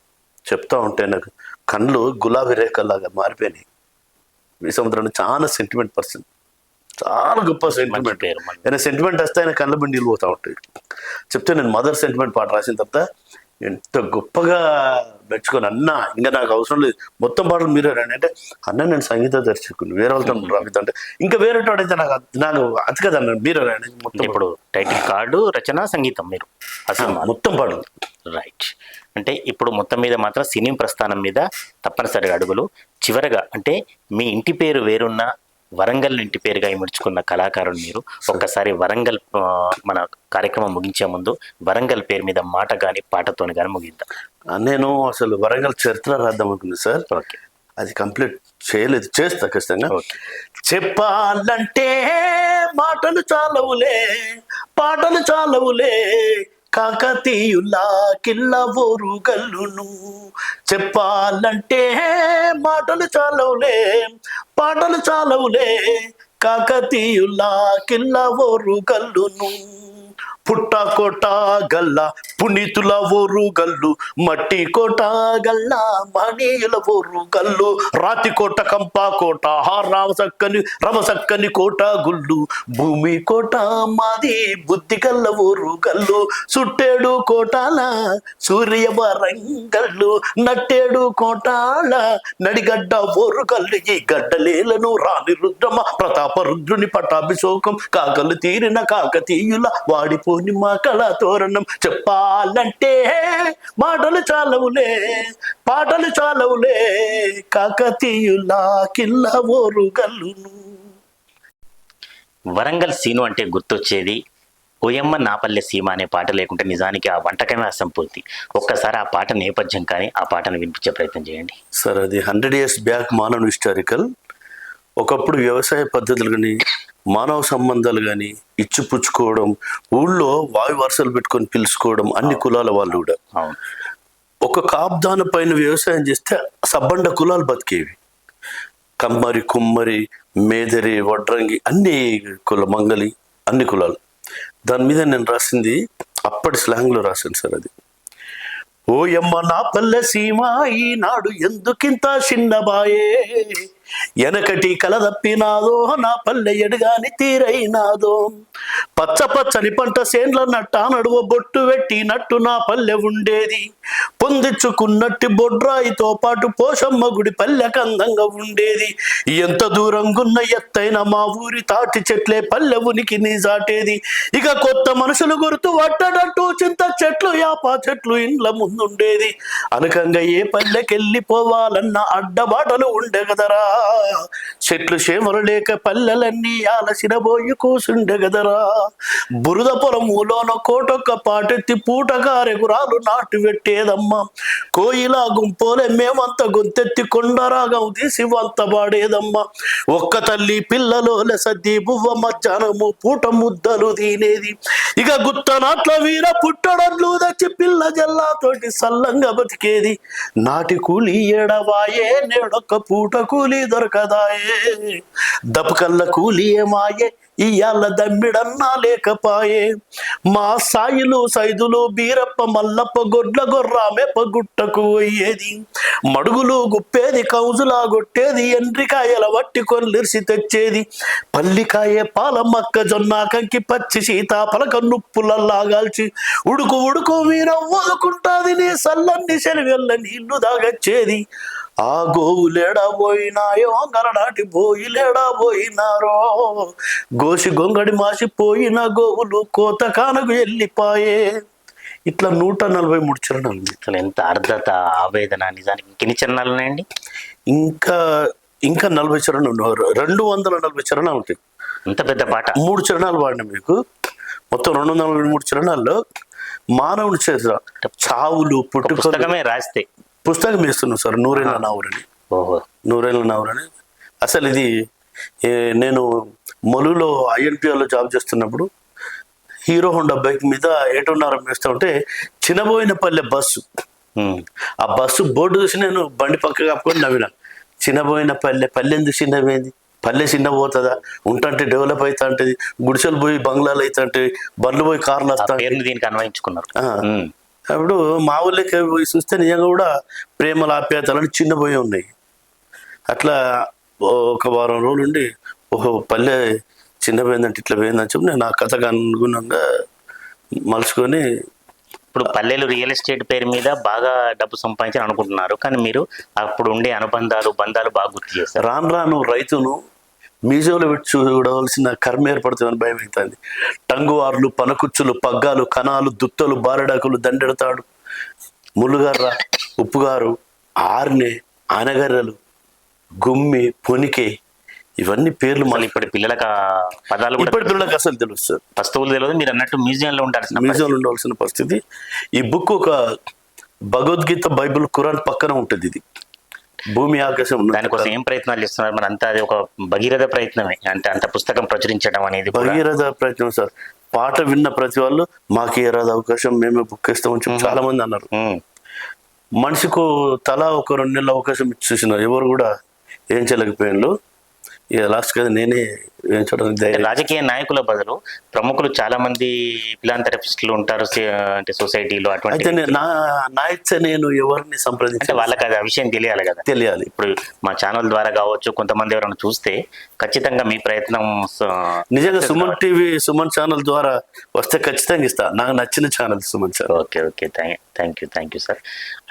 చెప్తా ఉంటే నాకు కళ్ళు గులాబీ రేఖల్లాగా మారిపోయినాయి. వి సముద్రాన్ని చాలా సెంటిమెంట్ పర్సన్. చాలా గొప్ప సెంటిమెంట్. పేరు ఆయన సెంటిమెంట్ వస్తే ఆయన కళ్ళ బండిలు పోతా ఉంటాయి. చెప్తే నేను మదర్ సెంటిమెంట్ పాట రాసిన తర్వాత ఎంత గొప్పగా మెచ్చుకొని, అన్న ఇంకా నాకు అవసరం లేదు, మొత్తం పాటలు మీరే రాయండి అంటే, అన్న నేను సంగీత దర్శకుని, వేరే వాళ్ళతో రాపిద్దా అంటే, ఇంకా వేరే వాడైతే నాకు అది కదా అన్న మీరే రాయండి మొత్తం. ఇప్పుడు టైటిల్ కార్డు, రచన, సంగీతం మీరు అసలు మొత్తం పాడు. రైట్. అంటే ఇప్పుడు మొత్తం మీద మాత్రం సినీ ప్రస్థానం మీద తప్పనిసరిగా అడుగులు. చివరగా అంటే మీ ఇంటి పేరు వేరున్న వరంగల్ ఇంటి పేరుగా ఇముడ్చుకున్న కళాకారుడు మీరు. ఒక్కసారి వరంగల్ మన కార్యక్రమం ముగించే ముందు వరంగల్ పేరు మీద మాట కానీ పాటతో కానీ ముగిద్దాం. నేను అసలు వరంగల్ చరిత్ర రాద్దాం అనుకున్నా సార్. ఓకే, అది కంప్లీట్ చేయలేదు, చేస్తా ఖచ్చితంగా. ఓకే. చెప్పాలంటే మాటలు చాలవులే, పాటలు చాలవులే, కాకతీయులా కిల్ల ఓరుగల్లును. చెప్పాలంటే మాటలు చాలవులే, పాటలు చాలవులే, కాకతీయులా కిల్ల ఓరుగల్లును. పుట్ట కోట గల్ల పునీతుల ఊరు గల్లు, మట్టి కోట గల్ల మహనీయుల ఊరు గల్లు, రాతి కోట కంపా కోట రమసక్కని కోట గుల్లు, భూమి కోట మాది బుద్ధి గల్ల ఊరు గల్లు, సుట్టేడు కోటాల సూర్య వరంగల్లు, నట్టేడు కోటాల నడిగడ్డ ఊరు గల్లు. ఈ గడ్డలేలను రాణి రుద్రమ ప్రతాప రుద్రుని పట్టాభిషోకం, కాకలు తీరిన కాకతీయుల వాడిపో మా కళా తోరణం. చెప్పాలంటే మాటలు చాలవులే, పాటలు చాలవులే, కాకతీయులా కిల్ల ఓరుగల్లును. వరంగల్ సీను అంటే గుర్తొచ్చేది ఓయమ్మ నాపల్లె సీమ అనే పాట లేకుంటే నిజానికి ఆ వంటకమే అసంపూర్తి. ఒక్కసారి ఆ పాట నేపథ్యం కానీ ఆ పాటను వినిపించే ప్రయత్నం చేయండి సార్. అది 100 years బ్యాక్ మానవ హిస్టారికల్. ఒకప్పుడు వ్యవసాయ పద్ధతులు కానీ మానవ సంబంధాలు కానీ ఇచ్చిపుచ్చుకోవడం, ఊళ్ళో వాయు వరుసలు పెట్టుకొని పిలుచుకోవడం, అన్ని కులాల వాళ్ళు కూడా. ఒక కాబ్దాన పైన వ్యవసాయం చేస్తే సబ్బండ కులాలు బతికేవి. కమ్మరి, కుమ్మరి, మేదరి, వడ్రంగి, అన్ని మంగలి, అన్ని కులాలు. దాని మీద నేను రాసింది అప్పటి స్లాంగ్లో రాశాను సార్. అది ఓయమ్మ నా పల్లె సీమ ఈనాడు ఎందుకింత చిన్నబాయే, ఎనకటి కల తప్పినాదో నా పల్లె ఎడుగాని తీరైనాదో, పచ్చ పచ్చని పంట సేన్ల నట్ట నడువ బొట్టు పెట్టినట్టు నా పల్లె ఉండేది, పొందించుకున్నట్టు బొడ్రాయితో పాటు పోషమ్మ గుడి పల్లెకు అందంగా ఉండేది, ఎంత దూరంగున్న ఎత్తైన మా ఊరి తాటి చెట్లే పల్లె ఉనికి నీ చాటేది, ఇక కొత్త మనుషులు గుర్తు పట్టడట్టు చింత చెట్లు యాప చెట్లు ఇండ్ల ముందుండేది, అనకంగా ఏ పల్లెకెళ్ళిపోవాలన్న అడ్డబాటలు ఉండే కదరా, చెట్లు చేమలు లేక పల్లెలన్నీ ఆలసినబోయి కూసుండే గదరా, బురద పొలములోన కోటొక్క పాటెత్తి పూటగారెగురాలు నాటు పెట్టేదమ్మా, కోయిలా గుంపోలే మేమంత గొంతెత్తి కొండరాగం తీసి వంత పాడేదమ్మా, ఒక్క తల్లి పిల్లలోల సద్ది బువ్వ మధ్యాహ్నము పూట ముద్దలు తినేది, ఇక గుత్తనాట్ల వీర పుట్టడట్లు దచ్చి పిల్ల జల్లాతోటి సల్లంగా బతికేది, నాటి కూలి ఏడవాయే నేడొక్క పూట కూలి దొరకదాయే, దపకల్ల కూలి ఏమాయే ఇయ్యాల దమ్మిడన్నా లేకపాయే, మా సాయిలు సైదులు బీరప్ప మల్లప్ప గొడ్ల గొర్రామెప్ప గుట్టకు పోయేది, మడుగులు గుప్పేది కౌజులా కొట్టేది, ఎండ్రికాయల వట్టి కొల్లిరిసి తెచ్చేది, పల్లికాయ పాల మక్క జొన్న కంకి పచ్చి సీతాఫలక నుప్పులల్లాగాల్చి ఉడుకు ఉడుకు వీర ఓదుకుంటాది నీ సల్లన్ని శనివెల్ల నీళ్లు దాగచ్చేది, ఆ గోవులేడా పోయినాయో గరడాటి పోయిలేడా పోయినారో, గోసి గొంగడి మాసిపోయిన గోవులు కోత కానకు వెళ్ళిపాయే. ఇట్లా 143 చరణాలు. అసలు ఎంత అర్ధత, ఆవేదన. నిజానికి ఇంకెన్ని చరణాలు ఉన్నాయండి? ఇంకా 40 చరణాలు, 240 చరణాలు ఉంటాయి. ఇంత పెద్ద పాట 3 చరణాలు వాడినా మీకు. మొత్తం 243 చరణాల్లో మానవుని చరిత్ర, చావులు, పుస్తకమే రాస్తే పుస్తకం వేస్తున్నాం సార్. నూరేళ్ళ నావురని. నూరేళ్ళ నావురని అసలు ఇది నేను మొలులో INPRలో జాబ్ చేస్తున్నప్పుడు హీరో హోండా బైక్ మీద 8:30 వేస్తూ ఉంటే చిన్నబోయినపల్లె బస్సు, ఆ బస్సు బోర్డు చూసి నేను బండి పక్క కప్పుకొని నవ్వినా. చిన్నబోయినపల్లె, పల్లె ఎందుకు చిన్నపోయింది, పల్లె చిన్న పోతుందా, ఉంటే డెవలప్ అవుతా ఉంటుంది, గుడిసెలు పోయి బంగ్లాలు అవుతా బండ్లు పోయి కార్లు వస్తా, దీనికి అన్వయించుకున్నారు. అప్పుడు మా ఊళ్ళకి పోయి చూస్తే నిజంగా కూడా ప్రేమల ఆప్యాయతలని చిన్నపోయి ఉన్నాయి. అట్లా ఒక వారం రోజులు ఉండి ఓహో పల్లె చిన్న పోయిందంటే ఇట్లా పోయిందని చెప్పి నేను ఆ కథకు అనుగుణంగా మలుచుకొని ఇప్పుడు పల్లెలు రియల్ ఎస్టేట్ పేరు మీద బాగా డబ్బు సంపాదించాలని అనుకుంటున్నారు, కానీ మీరు అప్పుడు ఉండే బంధాలు బాగా గుర్తు చేస్తారు. రాను రాను రైతును మ్యూజియంలో పెట్టి చూడవలసిన కర్మ ఏర్పడుతుందని భయం అవుతుంది. టంగువార్లు, పనకుచ్చులు, పగ్గాలు, కణాలు, దుత్తలు, బారడాకులు, దండెడతాడు, ములుగర్ర, ఉప్పుగారు, ఆర్నె, ఆనగర్రలు, గుమ్మి, పొనికే, ఇవన్నీ పేర్లు మళ్ళీ ఇప్పుడు పిల్లలకు ఆ పదాలు కూడా ఇప్పటి పిల్లలకు అసలు తెలుస్తుంది. వస్తువులు తెలియదు. మీరు అన్నట్టు మ్యూజియంలో ఉండాల్సిన మ్యూజియంలో ఉండవలసిన పరిస్థితి. ఈ బుక్ ఒక భగవద్గీత, బైబిల్, ఖురాన్ పక్కన ఉంటుంది. ఇది భూమి ఆకాశం దానికోసం ఏం ప్రయత్నాలు చేస్తున్నారు మరి? అంతా అది ఒక భగీరథ ప్రయత్నమే, అంటే అంత పుస్తకం ప్రచురించడం అనేది కూడా. భగీరథ ప్రయత్నం సార్. పాట విన్న ప్రతి వాళ్ళు మాకు ఏ రాదు అవకాశం, మేమే బుక్ ఇస్తామని చెప్పి చాలా మంది అన్నారు. మనిషికు తలా ఒక 2 నెలల అవకాశం ఇచ్చి చూసిన ఎవరు కూడా ఏం చేయలేకపోయాను. ఇక లాస్ట్ కదా నేనే ఏం చూడడానికి ధైర్యం. రాజకీయ నాయకుల బదులు ప్రముఖులు చాలా మంది ఫిలాంథెరపిస్టులు ఉంటారు అంటే సొసైటీలో. అటువంటి అయితే నా ఇచ్చ నేను ఎవరిని సంప్రదించి అంటే వాళ్ళకి అది ఆ విషయం తెలియాలి కదా. తెలియాలి. ఇప్పుడు మా ఛానల్ ద్వారా కావచ్చు, కొంతమంది ఎవరైనా చూస్తే ఖచ్చితంగా మీ ప్రయత్నం నిజంగా సుమన్ టీవీ, సుమన్ ఛానల్ ద్వారా వస్తే ఖచ్చితంగా ఇస్తా. నాకు నచ్చిన channel Suman channel. Okay thank you sir.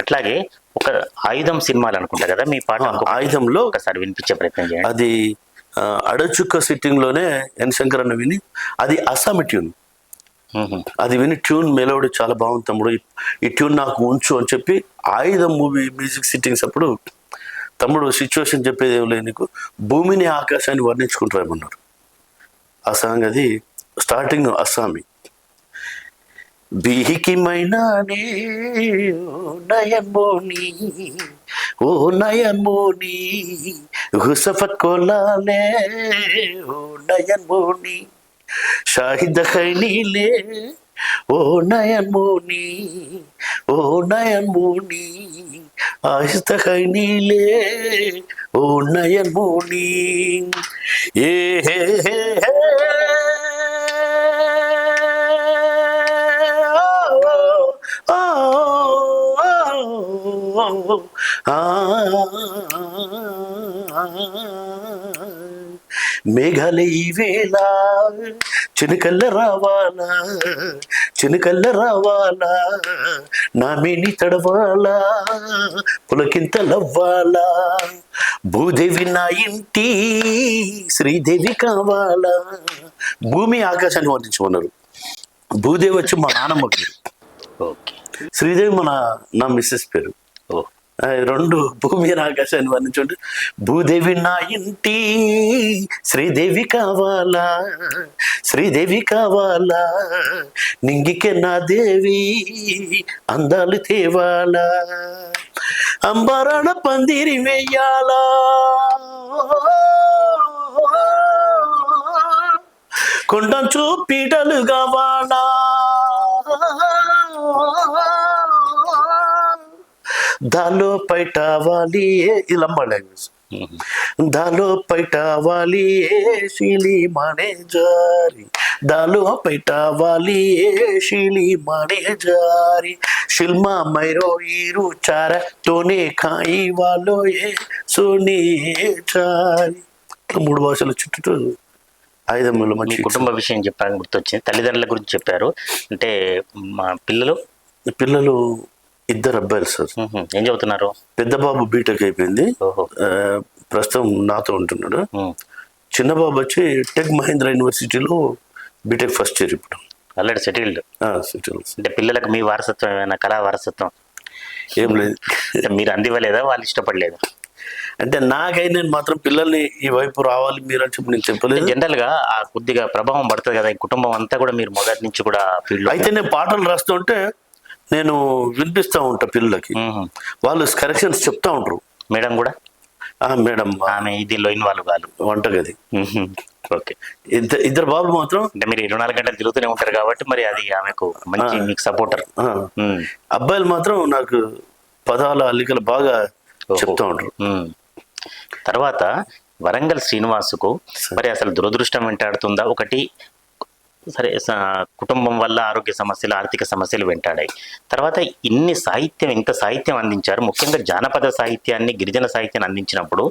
అట్లాగే ఒక ఆయుధం సినిమాలు అనుకుంటా కదా మీ పాట. ఆయుధంలో ఒకసారి వినిపించే ప్రయత్నం చేయండి. అది అడచుక్క సిట్టింగ్ లోనే ఎన్ శంకర్ అన్న విని, అది అస్సామి ట్యూన్. అది విని ట్యూన్ మెలోడీ చాలా బాగుంది తమ్ముడు, ఈ ట్యూన్ నాకు ఉంచు అని చెప్పి ఆయుధం మూవీ మ్యూజిక్ సిట్టింగ్స్ అప్పుడు తమ్ముడు సిచ్యువేషన్ చెప్పేది ఏం లేదు నీకు, భూమిని ఆకాశాన్ని వర్ణించుకుంటారేమన్నారు. ఆ సాంగ్ అది స్టార్టింగ్ అస్సామి. బీహికిమైనానే నయన్మోని, ఓ నయన్మోని, హుసఫత్ కోలాలే, ఓ నయన్మోని, షాహిద్ ఖైనీలే, ఓ నయన్మోని, ఓ నయన్మోని, ఆహిస్త ఖైనీలే, ఓ నయన్మోని, ఏ హే హే హే మేఘాలే ఈ వేళ చినుకల్ల రావాలా, చినుకల్ల రావాలా, నా మేని తడవాలా, పులకింతలవ్వాలా, భూదేవి నా ఇంటి శ్రీదేవి కావాలా. భూమి ఆకాశాన్ని వర్ణించమన్నారు. భూదేవి వచ్చి మా నాన్నమ్మ పేరు, శ్రీదేవి నా మిస్సెస్ పేరు. రెండు భూమి ఆకాశాన్ని వర్ణించండి. భూదేవి నా ఇంటి శ్రీదేవి కావాలా, శ్రీదేవి కావాలా, నింగికే నా దేవి అందాలు తేవాలా, అంబరాణ పందిరి వెయ్యాలా, కొండంచు పీటలు కావాలా, దాలో పైటావాలి ఇలంబా లాంగ్వేజ్, దాలో పైటావాలి శీలి మానే జారి, దాలో పైటావాలి శీలి మానే జారి, శిల్మా మైరో ఈరు చార తోనే ఖాయి వాలో ఏ సోని చారి. 3 భాషలు చుట్టూ ఆయుధంలో మీ కుటుంబ విషయం చెప్పాలని గుర్తొచ్చింది. తల్లిదండ్రుల గురించి చెప్పారు. అంటే మా పిల్లలు 2 అబ్బాయిలు సార్. ఏం చదువుతున్నారు? పెద్ద బాబు బీటెక్ అయిపోయింది, ప్రస్తుతం నాతో ఉంటున్నాడు. చిన్న బాబు వచ్చి టెక్ మహీంద్రా యూనివర్సిటీలో బీటెక్ ఫస్ట్ ఇయర్ ఇప్పుడు. Already settled. అంటే పిల్లలకు మీ వారసత్వం ఏమైనా, కళా వారసత్వం ఏం లేదు? మీరు అందివ్వలేదా, వాళ్ళు ఇష్టపడలేదు? అంటే నాకైనా మాత్రం పిల్లల్ని ఈ వైపు రావాలి మీరు అని చెప్పి నేను చెప్పలేదు. జనరల్ గా ఆ కొద్దిగా ప్రభావం పడుతుంది కదా, ఈ కుటుంబం అంతా కూడా మీరు మొదటి నుంచి కూడా ఫీల్డ్. అయితే నేను పాటలు రాస్తుంటే నేను వినిపిస్తూ ఉంటా పిల్లలకి, వాళ్ళు కరెక్షన్స్ చెప్తా ఉంటారు. మేడం కూడా? మేడం ఆమె దీనిలో ఇన్వాల్వ్ కాదు, వంటగది. ఓకే. 2 బాబులు మాత్రం అంటే మీరు 24 గంటలు తిరుగుతూనే ఉంటారు కాబట్టి మరి అది ఆమెకు మంచి మీకు సపోర్టర్. అబ్బాయిలు మాత్రం నాకు పదాల అల్లికలు బాగా చెప్తా ఉంటారు. తర్వాత వరంగల్ శ్రీనివాసుకు మరి అసలు దురదృష్టం వెంటాడుతుందా? ఒకటి సరే కుటుంబం వల్ల ఆరోగ్య సమస్యలు, ఆర్థిక సమస్యలు వెంటాడాయి. తర్వాత ఇంత సాహిత్యం అందించారు. ముఖ్యంగా జానపద సాహిత్యాన్ని, గిరిజన సాహిత్యాన్ని అందించినప్పుడు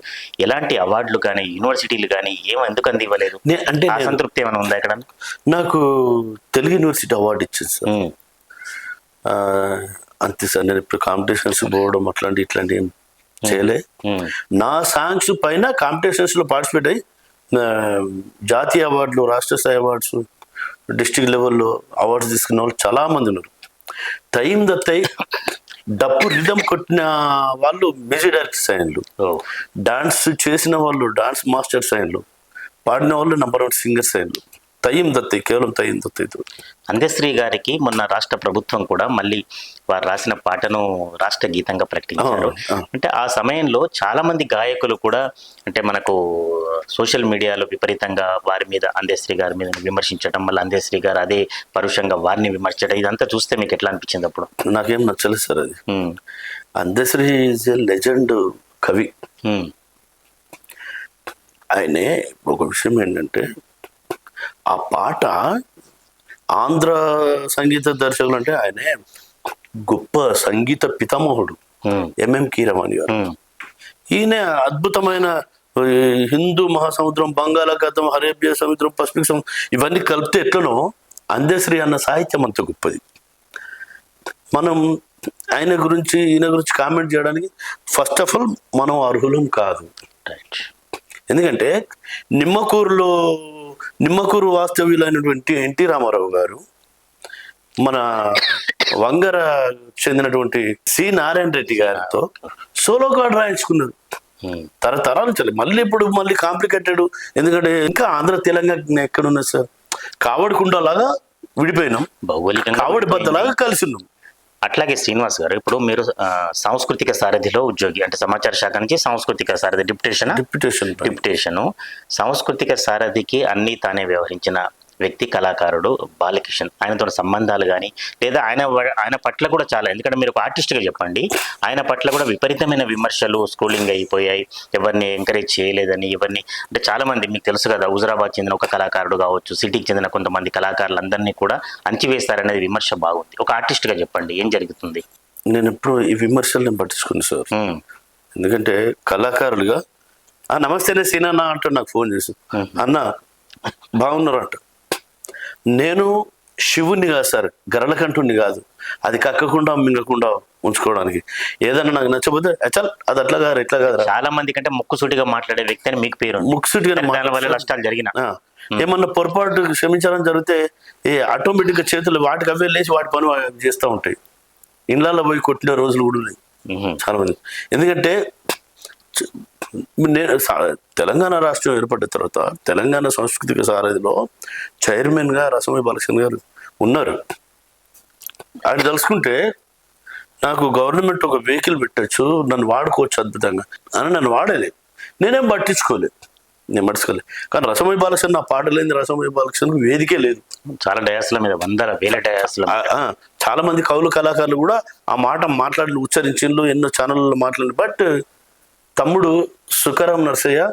ఎలాంటి అవార్డులు కానీ, యూనివర్సిటీలు కానీ ఎందుకు అందివ్వలేదు? అంటే అసంతృప్తి ఏమైనా ఉందా ఇక్కడ? నాకు తెలుగు యూనివర్సిటీ అవార్డు ఇచ్చింది సార్. అంతే సార్. నేను ఇప్పుడు కాంపిటీషన్స్ పోవడం ఇట్లాంటి ఏం చేయలే. నా సాంగ్స్ పైన కాంపిటీషన్స్ లో పార్టిసిపేట్ అయ్యి జాతీయ అవార్డులు, రాష్ట్ర స్థాయి అవార్డ్స్, డిస్ట్రిక్ట్ లెవెల్లో అవార్డ్స్ తీసుకున్న వాళ్ళు చాలా మంది ఉన్నారు. టైం దత్తయి డప్పు రిధం కొట్టిన వాళ్ళు మ్యూజిక్ డైరెక్టర్స్ అయినలు, డాన్స్ చేసిన వాళ్ళు డాన్స్ మాస్టర్స్ అయినలు, పాడిన వాళ్ళు నంబర్ 1 సింగర్స్ అయినలు. తయ్యం దత్తయి, కేవలం తయ్యం దత్తయితో. అందశ్రీ గారికి మొన్న రాష్ట్ర ప్రభుత్వం కూడా మళ్ళీ వారు రాసిన పాటను రాష్ట్ర గీతంగా ప్రకటించారు. అంటే ఆ సమయంలో చాలా మంది గాయకులు కూడా అంటే మనకు సోషల్ మీడియాలో విపరీతంగా వారి మీద, అందశ్రీ గారి మీద విమర్శించడం, మళ్ళీ అందశ్రీ గారు అదే పరుషంగా వారిని విమర్శించడం, ఇదంతా చూస్తే మీకు ఎట్లా అనిపించింది అప్పుడు? నాకేం నచ్చలేదు సార్ అది. అందశ్రీ ఈజ్ ఎ లెజెండ్ కవి. ఆయనే ఒక విషయం ఏంటంటే, ఆ పాట ఆంధ్ర సంగీత దర్శకులు అంటే ఆయనే గొప్ప సంగీత పితామహుడు ఎంఎం కీరవాణి గారు. ఈయన అద్భుతమైన హిందూ మహాసముద్రం, బంగాళాఖాతం, అరేబియా సముద్రం, పసిఫిక్ సముద్రం ఇవన్నీ కలిపితే ఎట్లనో అందశ్రీ అన్న సాహిత్యం అంత గొప్పది. మనం ఈయన గురించి కామెంట్ చేయడానికి ఫస్ట్ ఆఫ్ ఆల్ మనం అర్హులం కాదు. ఎందుకంటే నిమ్మకూరు వాస్తవ్యులైనటువంటి ఎన్టీ రామారావు గారు మన వంగర చెందినటువంటి సి నారాయణ రెడ్డి గారితో సోలో కార్డు రాయించుకున్నారు. తరతరాలు చలి మళ్ళీ కాంప్లికేటెడ్. ఎందుకంటే ఇంకా ఆంధ్ర తెలంగాణ ఎక్కడున్నా సార్, కావడి కుండలాగా విడిపోయినాం, కావడి బద్దలాగా కలిసి ఉన్నాం. అట్లాగే శ్రీనివాస్ గారు, ఇప్పుడు మీరు సాంస్కృతిక సారథిలో ఉద్యోగి, అంటే సమాచార శాఖ నుంచి సాంస్కృతిక సారథి డిప్యుటేషన్. సాంస్కృతిక సారథికి అన్ని తానే వ్యవహరించిన వ్యక్తి కళాకారుడు బాలకిషన్. ఆయనతో సంబంధాలు కానీ లేదా ఆయన పట్ల కూడా చాలా, ఎందుకంటే మీరు ఒక ఆర్టిస్ట్గా చెప్పండి, ఆయన పట్ల కూడా విపరీతమైన విమర్శలు స్కూలింగ్ అయిపోయాయి. ఎవరిని ఎంకరేజ్ చేయలేదని, అంటే చాలా మంది మీకు తెలుసు కదా, హుజరాబాద్ చెందిన ఒక కళాకారుడు కావచ్చు, సిటీకి చెందిన కొంతమంది కళాకారులందరినీ కూడా అణచివేస్తారనేది విమర్శ బాగుంది. ఒక ఆర్టిస్ట్గా చెప్పండి, ఏం జరుగుతుంది? నేను ఎప్పుడు ఈ విమర్శలు పట్టించుకున్నాను సార్. ఎందుకంటే కళాకారులుగా నమస్తేనే సీనా అంటాడు నాకు ఫోన్ చేసి, అన్న బాగున్నారు అంట. నేను శివుణ్ణి కాదు సార్, గరళకంఠుణ్ణి కాదు, అది కక్కకుండా మింగకుండా ఉంచుకోవడానికి. ఏదన్నా నాకు నచ్చకపోతే చల్ అది అట్లా కాదు ఇట్లా కాదు. చాలా మంది కంటే ముక్కుసూటిగా మాట్లాడే వ్యక్తి అని మీకు పేరు. ముక్కుసూటిగా నష్టాలు జరిగిన ఏమన్నా పొరపాటు క్షమించాలని జరిగితే ఆటోమేటిక్ గా చేతులు వాటికి అవే లేచి వాటి పని చేస్తూ ఉంటాయి. ఇళ్ళల్లో పోయి కొట్టిన రోజులు కూడా ఉన్నాయి చాలా మంది. ఎందుకంటే నేను తెలంగాణ రాష్ట్రం ఏర్పడిన తర్వాత తెలంగాణ సాంస్కృతిక సారథిలో చైర్మన్ గా రసమయ్య బాలకృష్ణ గారు ఉన్నారు. ఆయన తెలుసుకుంటే నాకు గవర్నమెంట్ ఒక వెహికల్ పెట్టచ్చు, నన్ను వాడుకోవచ్చు అద్భుతంగా అని నన్ను వాడలేదు. నేనేం పట్టించుకోలేదు. కానీ రసమయ్య బాలకృష్ణ నా పాట లేని రసమయ్య బాలకృష్ణ వేదికే లేదు. చాలా డయాస్ల మీద, వేల డయాస్ల చాలా మంది కవులు కళాకారులు కూడా ఆ మాట ఉచ్చరించిండ్రు, ఎన్నో ఛానళ్ళలో మాట్లాడి. బట్ తమ్ముడు సుఖరాం నర్సయ్య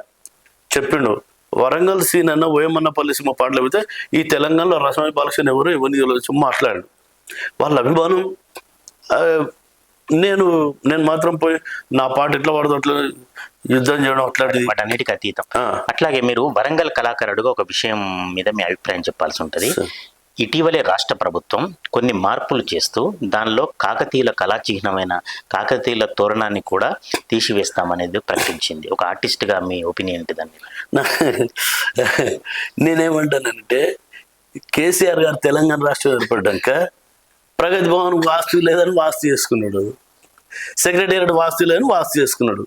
చెప్పిండు, వరంగల్ సీన్ అన్న ఓయమన్నపల్లి సినిమా పాటలు అయితే ఈ తెలంగాణలో రసమయ్య బాలకృష్ణ ఎవరు ఎవరిని మాట్లాడు. వాళ్ళ అభిమానం. నేను మాత్రం పోయి నా పాట ఎట్లా పాడదు అట్లా యుద్ధం చేయడం అట్లాంటిది వాటన్నిటికీ అతీతం. అట్లాగే మీరు వరంగల్ కళాకారుడుగా ఒక విషయం మీద మీ అభిప్రాయం చెప్పాల్సి ఉంటుంది. ఇటీవలే రాష్ట్ర ప్రభుత్వం కొన్ని మార్పులు చేస్తూ దానిలో కాకతీయుల కళా చిహ్నమైన కాకతీయుల తోరణాన్ని కూడా తీసివేస్తామనేది ప్రకటించింది. ఒక ఆర్టిస్ట్గా మీ ఒపీనియన్ ఏంటి దాని మీద? నేనేమంటానంటే, కేసీఆర్ గారు తెలంగాణ రాష్ట్రం ఏర్పడ్డాక ప్రగతి భవన్ వాస్తు లేదని వాస్తు చేసుకున్నాడు, సెక్రటేరియట్ వాస్తు లేదని వాస్తు చేసుకున్నాడు.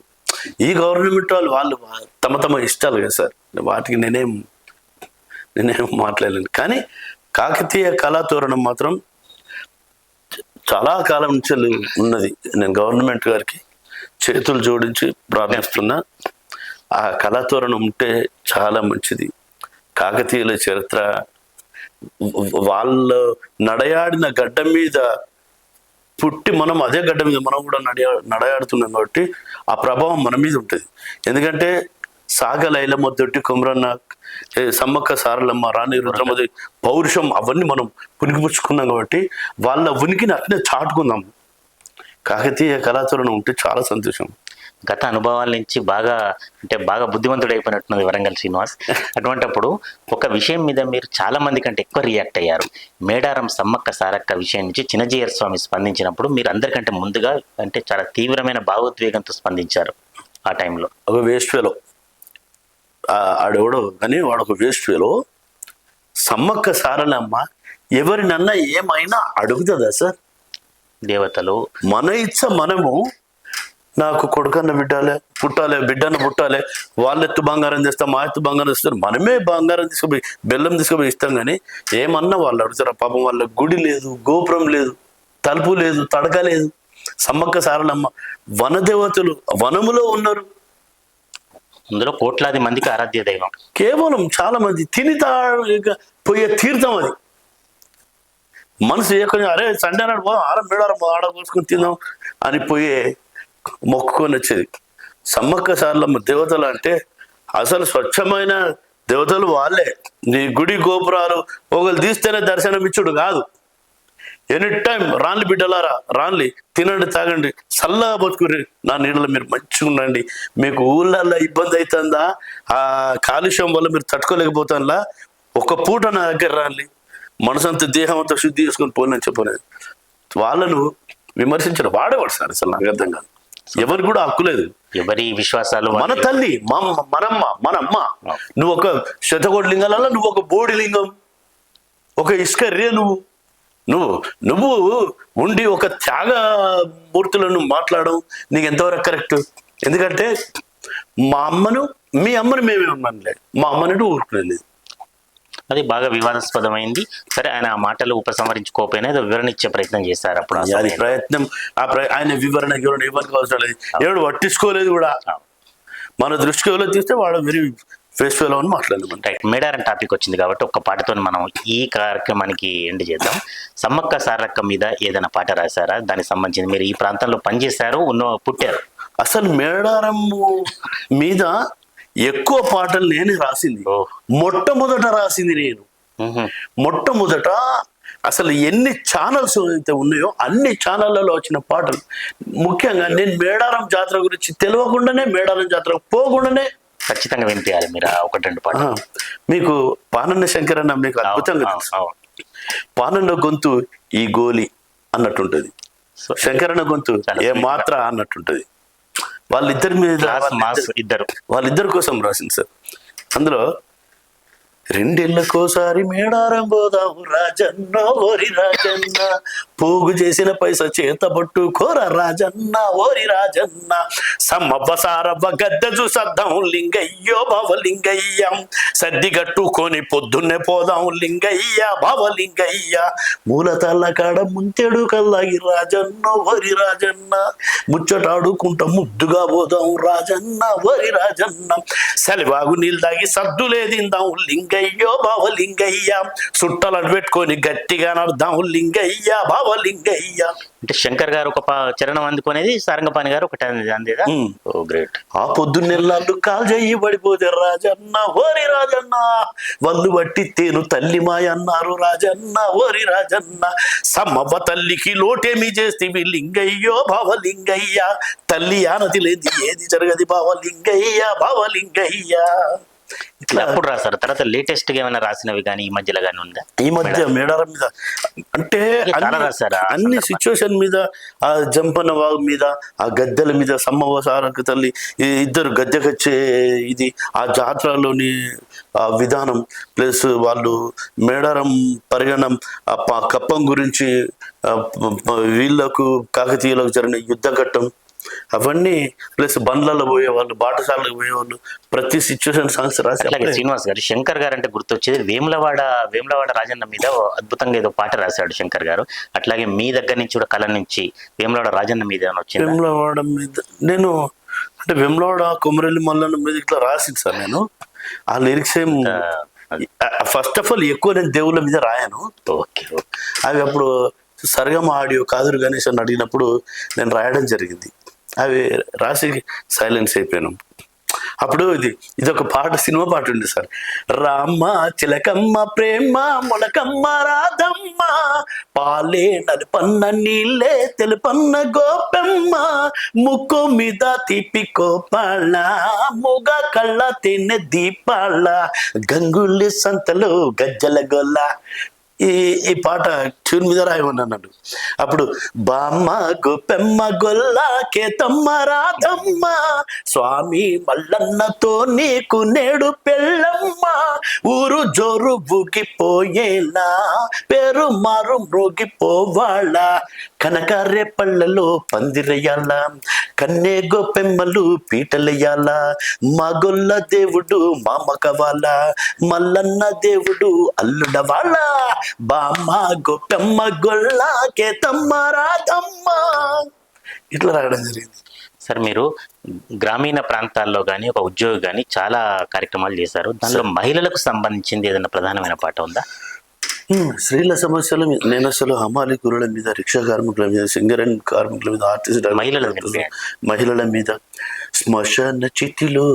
ఈ గవర్నమెంట్ వాళ్ళు తమ ఇష్టాలు కదా సార్, వాటికి నేనేం మాట్లాడలేను. కానీ కాకతీయ కళాతోరణం మాత్రం చాలా కాలం నుంచి ఉన్నది. నేను గవర్నమెంట్ గారికి చేతులు జోడించి ప్రార్థిస్తున్నా. ఆ కళాతోరణం ఉంటే చాలా మంచిది. కాకతీయుల చరిత్ర, వాళ్ళు నడయాడిన గడ్డ మీద పుట్టి మనం అదే గడ్డ మీద మనం కూడా నడయాడుతున్నాం కాబట్టి ఆ ప్రభావం మన మీద ఉంటుంది. ఎందుకంటే సాగలైల మొదటి కుమరన్న, సమ్మక్క సారలమ్మ, రాణి రుద్రమది పౌరుషం అవన్నీ మనం పుణికిపుచ్చుకున్నాం కాబట్టి వాళ్ళ ఉనికిని అట్లనే చాటుకుందాం. కాకతీయ కళాతోరణం ఉంటే చాలా సంతోషం. గత అనుభవాల నుంచి బాగా బుద్ధిమంతుడు అయిపోయినట్టున్నది వరంగల్ శ్రీనివాస్. అటువంటప్పుడు ఒక విషయం మీద మీరు చాలా మంది కంటే ఎక్కువ రియాక్ట్ అయ్యారు. మేడారం సమ్మక్క సారక్క విషయం నుంచి చిన్నజీయర్ స్వామి స్పందించినప్పుడు మీరు అందరికంటే ముందుగా అంటే చాలా తీవ్రమైన భావోద్వేగంతో స్పందించారు. ఆ టైంలో ఒక వేస్ట్ ఫెలో ఆడెవడో కానీ వాడు ఒక వేస్ట్ ఫెలో. సమ్మక్క సారలమ్మ ఎవరినన్నా ఏమైనా అడుగుతుందా సార్? దేవతలు మన ఇచ్చ మనము నాకు కొడుకన్న బిడ్డన్న పుట్టాలి, వాళ్ళ ఎత్తు బంగారం తెస్తాం, మా ఎత్తు బంగారం తెస్తారు, మనమే బంగారం తీసుకుపోయి బెల్లం తీసుకుపోయి ఇస్తాం. కానీ ఏమన్నా వాళ్ళు అడుగుతారా? పాపం వాళ్ళ గుడి లేదు, గోపురం లేదు, తలుపు లేదు, తడక లేదు. సమ్మక్క సారలమ్మ వనదేవతలు వనములో ఉన్నారు. అందులో కోట్లాది మందికి ఆరాధ్య దైవం. కేవలం చాలా మంది తిని పోయే తీర్థం అది. మనసు కొంచెం అరే సండే నాడు పోదాం, మేడారం ఆడ కోసుకొని తిందాం అని పోయే మొక్కుకొని వచ్చేది. సమ్మక్క సారలమ్మ దేవతలు అంటే అసలు స్వచ్ఛమైన దేవతలు వాళ్ళే. నీ గుడి గోపురాలు ఒకళ్ళు తీస్తేనే దర్శనం ఇచ్చుడు కాదు. ఎనీ టైం రాన్లి బిడ్డలారా, రాన్లి, తినండి, తాగండి, చల్లగా బతుకురి, నా నీళ్ళలో మీరు మంచిగా ఉండండి. మీకు ఊళ్ళల్లో ఇబ్బంది అవుతుందా, ఆ కాలుష్యం వల్ల మీరు తట్టుకోలేకపోతానులా, ఒక పూట నా దగ్గర రాన్లి, మనసంతా దేహం అంతా శుద్ధి చేసుకొని పోనని చెప్పలేదు. వాళ్ళను విమర్శించడం వాడేవాడు సార్. అసలు నాకు అర్థం కాదు. ఎవరికి కూడా హక్కు లేదు. ఎవరి విశ్వాసాలు మన తల్లి, మనమ్మ. నువ్వు ఒక శతకోటి లింగాలలో నువ్వు ఒక బోడి లింగం, ఒక ఇసుక రే. నువ్వు ఉండి ఒక త్యాగ మూర్తులను మాట్లాడడం నీకు ఎంతవరకు కరెక్ట్? ఎందుకంటే మీ అమ్మను మేమే ఉన్నానులే, మా అమ్మని ఊరుకునేది. అది బాగా వివాదాస్పదమైంది. సరే, ఆయన ఆ మాటలు ఉపసంహరించుకోకపోయినా ఏదో వివరణ ఇచ్చే ప్రయత్నం చేశారు. అప్పుడు అది ప్రయత్నం, ఆయన వివరణ ఎవరికి అవసరం లేదు, ఎవడు పట్టించుకోలేదు కూడా. మన దృష్టిలో తీస్తే వాడు వెరీ ఫెస్టివల్ అని మాట్లాడదాం. మేడారం టాపిక్ వచ్చింది కాబట్టి ఒక్క పాటతో మనం ఈ కార్యక్రమానికి ఎండ్ చేద్దాం. సమ్మక్క సారక్క మీద ఏదైనా పాట రాశారా? దానికి సంబంధించి మీరు ఈ ప్రాంతంలో పనిచేశారు, పుట్టారు. అసలు మేడారం మీద ఎక్కువ పాటలు నేనే రాసింది. మొట్టమొదట రాసింది నేను. మొట్టమొదట అసలు ఎన్ని ఛానల్స్ అయితే ఉన్నాయో అన్ని ఛానళ్లలో వచ్చిన పాటలు. ముఖ్యంగా నేను మేడారం జాతర గురించి తెలియకుండానే, మేడారం జాతర పోకుండానే ఖచ్చితంగా వినిపించాలి మీరు ఒకటి రెండు పాటలు. మీకు పానన్న శంకరన్న మీకు అద్భుతంగా తెలుసు. పానన్న గొంతు ఈ గోలి అన్నట్టుంటది, శంకరన్న గొంతు ఏ మాత్ర అన్నట్టుంటది. వాళ్ళిద్దరి కోసం రాసింది సార్. అందులో రెండేళ్లకోసారి మేడారం పోదాము రాజన్న, ఓరి రాజన్న, పోగు చేసిన పైసా చేతబట్టు కోర రాజన్న, ఓరి రాజన్న, సమ్మవ్వ సారవ్వ గద్దె చూసద్దాం లింగయ్యో బావలింగయ్య, సద్ది కట్టుకొని పొద్దున్నే పోదాం లింగయ్య బావలింగయ్య, మూలతల్ల కాడ ముంతెడు కల్లాగి రాజన్న, ఓరి రాజన్న, ముచ్చటాడుకుంట ముద్దుగా పోదాం రాజన్న, ఓరి రాజన్న, సలివాగు నీళ్ళు తాగి సద్దులేదిందాం లింగయ్యో బావలింగయ్య, సుట్టలు పెట్టుకొని గట్టిగా నడదాం లింగయ్య బావలింగయ్య. అంటే శంకర్ గారు ఒక చరణం అందుకునేది, సారంగపాణి గారు ఒకటి అందేదా? ఓ గ్రేట్. ఆ పొద్దున్నెల్లాళ్ళు కాల్ చెయ్యి పడిపోతే రాజన్న, ఓరి రాజన్న, వాళ్ళు బట్టి తేను తల్లి మాయ అన్నారు రాజన్న, ఓరి రాజన్న, సమ్మవ్వ తల్లికి లోటేమి చేస్తేవి లింగయ్యో బావలింగయ్య, తల్లి ఆనతి లేది ఏది జరగది బావలింగయ్య బావలింగయ్య. అప్పుడు రాశారు. తర్వాత లేటెస్ట్ గా ఏమైనా రాసినవి కానీ ఈ మధ్యలో కానీ ఉందా? ఈ మధ్య మేడారం మీద అంటే అన్ని సిచ్యువేషన్ మీద, ఆ జంపన్న వాగు మీద, ఆ గద్దెల మీద, సమ్మవ్వ సారక్క తల్లి ఇద్దరు గద్దెకొచ్చే ఇది, ఆ జాతరలోని ఆ విధానం, ప్లస్ వాళ్ళు మేడారం పరిగణం, ఆ కప్పం గురించి, వీళ్ళకు కాకతీయులకు జరిగిన యుద్ధ ఘట్టం, అవన్నీ ప్లస్ బండ్లలో పోయేవాళ్ళు, బాటసాలకు పోయేవాళ్ళు, ప్రతి సిచ్యువేషన్ సాంగ్స్ రాసి. అలాగే శ్రీనివాస్ గారు, శంకర్ గారు అంటే గుర్తొచ్చేది వేములవాడ రాజన్న మీద అద్భుతంగా ఏదో పాట రాశాడు శంకర్ గారు. అట్లాగే మీ దగ్గర నుంచి కూడా కళ నుంచి వేములవాడ రాజన్న మీద వచ్చింది. వేములవాడ మీద నేను అంటే వేములవాడ కొమరెల్లి మల్లన్న మీద ఇట్లా రాసింది సార్. నేను ఆ లిరిక్స్ ఏం ఫస్ట్ ఆఫ్ ఆల్ ఎక్కువ నేను దేవుళ్ళ మీద రాయను. అవి అప్పుడు సరిగమ ఆడియో కాదురు గణేష్ అని అడిగినప్పుడు నేను రాయడం జరిగింది. అవి రాసి సైలెన్స్ అయిపోయాను. అప్పుడు ఇది ఒక పాట, సినిమా పాట ఉంది సార్. రామ చిలకమ్మ ప్రేమ మొలకమ్మ రాధమ్మ, పాలే నలుపన్న నీళ్ళే తెలుపన్న గోపెమ్మ, ముక్కు మీద తీపి కోపాళ్ళ మూగ కళ్ళ తిన్నె దీపాళ్ళ, గంగుళ్ళి సంతలో గజ్జల గొల్ల. ఈ పాట ట్యూన్ మీద రాయమన్నాడు. అప్పుడు బామ్మ గొప్పెమ్మ గొల్ల కేతమ్మ రాధమ్మ, స్వామి మల్లన్నతో నీకు నేడు పెళ్ళమ్మ, ఊరు జోరు ఊగిపోయేలా పేరు మారు మ్రోగిపోవాళ్ళ, కనకారే పళ్ళలో పందిరయ్యాల కన్నే గొప్పెమ్మలు పీటలయ్యాల, మా గొల్ల దేవుడు మామ కవాల మల్లన్న దేవుడు అల్లుడవాళ్ళ, బామ్మ గొప్పెమ్మ గొల్ల కేతమ్మ రాధమ్మ. ఇట్లా రాయడం జరిగింది. సార్ మీరు గ్రామీణ ప్రాంతాల్లో కానీ ఒక ఉద్యోగి కానీ చాలా కార్యక్రమాలు చేశారు. దానిలో మహిళలకు సంబంధించింది ఏదైనా ప్రధానమైన పాట ఉందా? స్త్రీల సమస్యల మీద నేను అసలు హమాలి కూరల మీద, రిక్షా కార్మికుల మీద, సింగరేణి కార్మికుల మీద, ఆర్టిస్ట్ మహిళల మీద, శ్మశాన చితిలో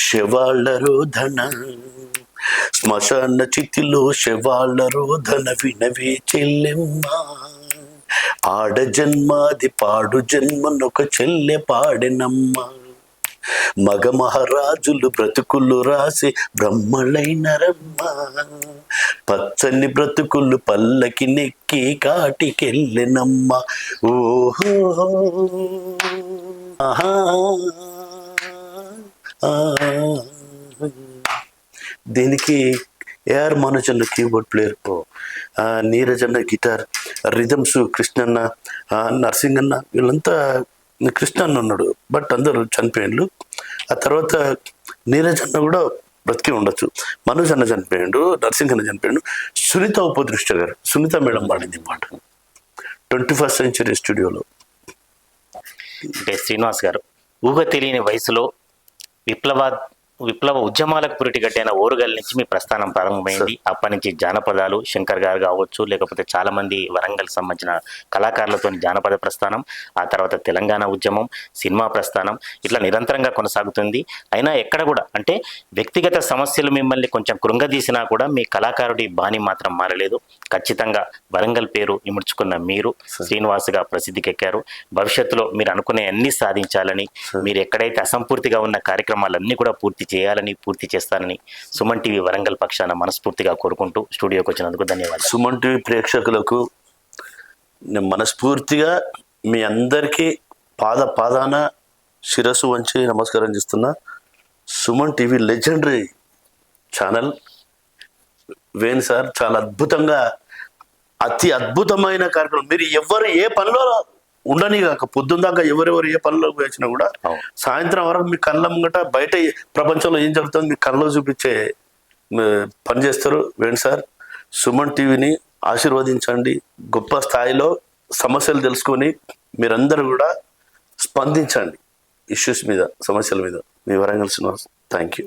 శవాళ్ళ రోధన, శ్మశాన చితిలో శవాళ్ళ రోధన వినవే చెల్లెమ్మ, ఆడ జన్మాది పాడు జన్మనొక చెల్లె పాడెనమ్మ, మగ మహారాజులు బ్రతుకులు రాసి బ్రహ్మలైన రమ్మ, పచ్చని బ్రతుకులు పల్లకి నెక్కి కాటికెళ్ళెనమ్మ. ఓహో ఆహా దీనికి ఏఆర్ మనోజన్న కీబోర్డ్ ప్లేయర్, నీరజన్న గిటార్, రిథమ్స్ కృష్ణన్న, నర్సింగన్న, వీళ్ళంతా. కృష్ణన్న ఉన్నాడు బట్ అందరూ చనిపోయిండు. ఆ తర్వాత నీరజన్న కూడా బ్రతికి ఉండొచ్చు, మనోజ్ అన్న చనిపోయాడు, నర్సింగన్న చనిపోయాడు, సునీత ఉపదృష్ట గారు, సునీత మేడం పాడింది పాట 21st సెంచరీ స్టూడియోలో. అంటే శ్రీనివాస్ గారు ఊహ తెలియని వయసులో విప్లవ ఉద్యమాలకు పురిటిగట్టైన ఓరుగల్ నుంచి మీ ప్రస్థానం ప్రారంభమైంది. అప్పటి నుంచి జానపదాలు, శంకర్ గారు కావచ్చు, లేకపోతే చాలా మంది వరంగల్ సంబంధించిన కళాకారులతో జానపద ప్రస్థానం, ఆ తర్వాత తెలంగాణ ఉద్యమం, సినిమా ప్రస్థానం, ఇట్లా నిరంతరంగా కొనసాగుతుంది. అయినా ఎక్కడ కూడా అంటే వ్యక్తిగత సమస్యలు మిమ్మల్ని కొంచెం కృంగదీసినా కూడా మీ కళాకారుడి బాణి మాత్రం మారలేదు. ఖచ్చితంగా వరంగల్ పేరు ఇముడ్చుకున్న మీరు శ్రీనివాస్గా ప్రసిద్ధికెక్కారు. భవిష్యత్తులో మీరు అనుకునే అన్ని సాధించాలని, మీరు ఎక్కడైతే అసంపూర్తిగా ఉన్న కార్యక్రమాలన్నీ కూడా పూర్తి చేస్తానని సుమన్ టీవీ వరంగల్ పక్షాన మనస్ఫూర్తిగా కోరుకుంటూ స్టూడియోకి వచ్చినందుకు ధన్యవాదాలు. సుమన్ టీవీ ప్రేక్షకులకు నేను మనస్ఫూర్తిగా మీ అందరికీ పాదాన శిరస్సు వంచి నమస్కారం చేస్తున్నా. Suman TV legendary channel Venu sir చాలా అద్భుతంగా, అతి అద్భుతమైన కార్యక్రమం. మీరు ఎవరు ఏ పనిలో ఉండని కాక పొద్దున్న దాకా ఎవరెవరు ఏ పనిలోకి వచ్చినా కూడా సాయంత్రం వరకు మీ కళ్ళ ముంగట బయట ప్రపంచంలో ఏం జరుగుతుందో మీ కళ్ళలో చూపించే పని చేస్తారు వేణు సార్. సుమన్ టీవీని ఆశీర్వదించండి. గొప్ప స్థాయిలో సమస్యలు తెలుసుకొని మీరందరూ కూడా స్పందించండి ఇష్యూస్ మీద, సమస్యల మీద. మీ వరంగల్ శ్రీనివాస్. Thank you.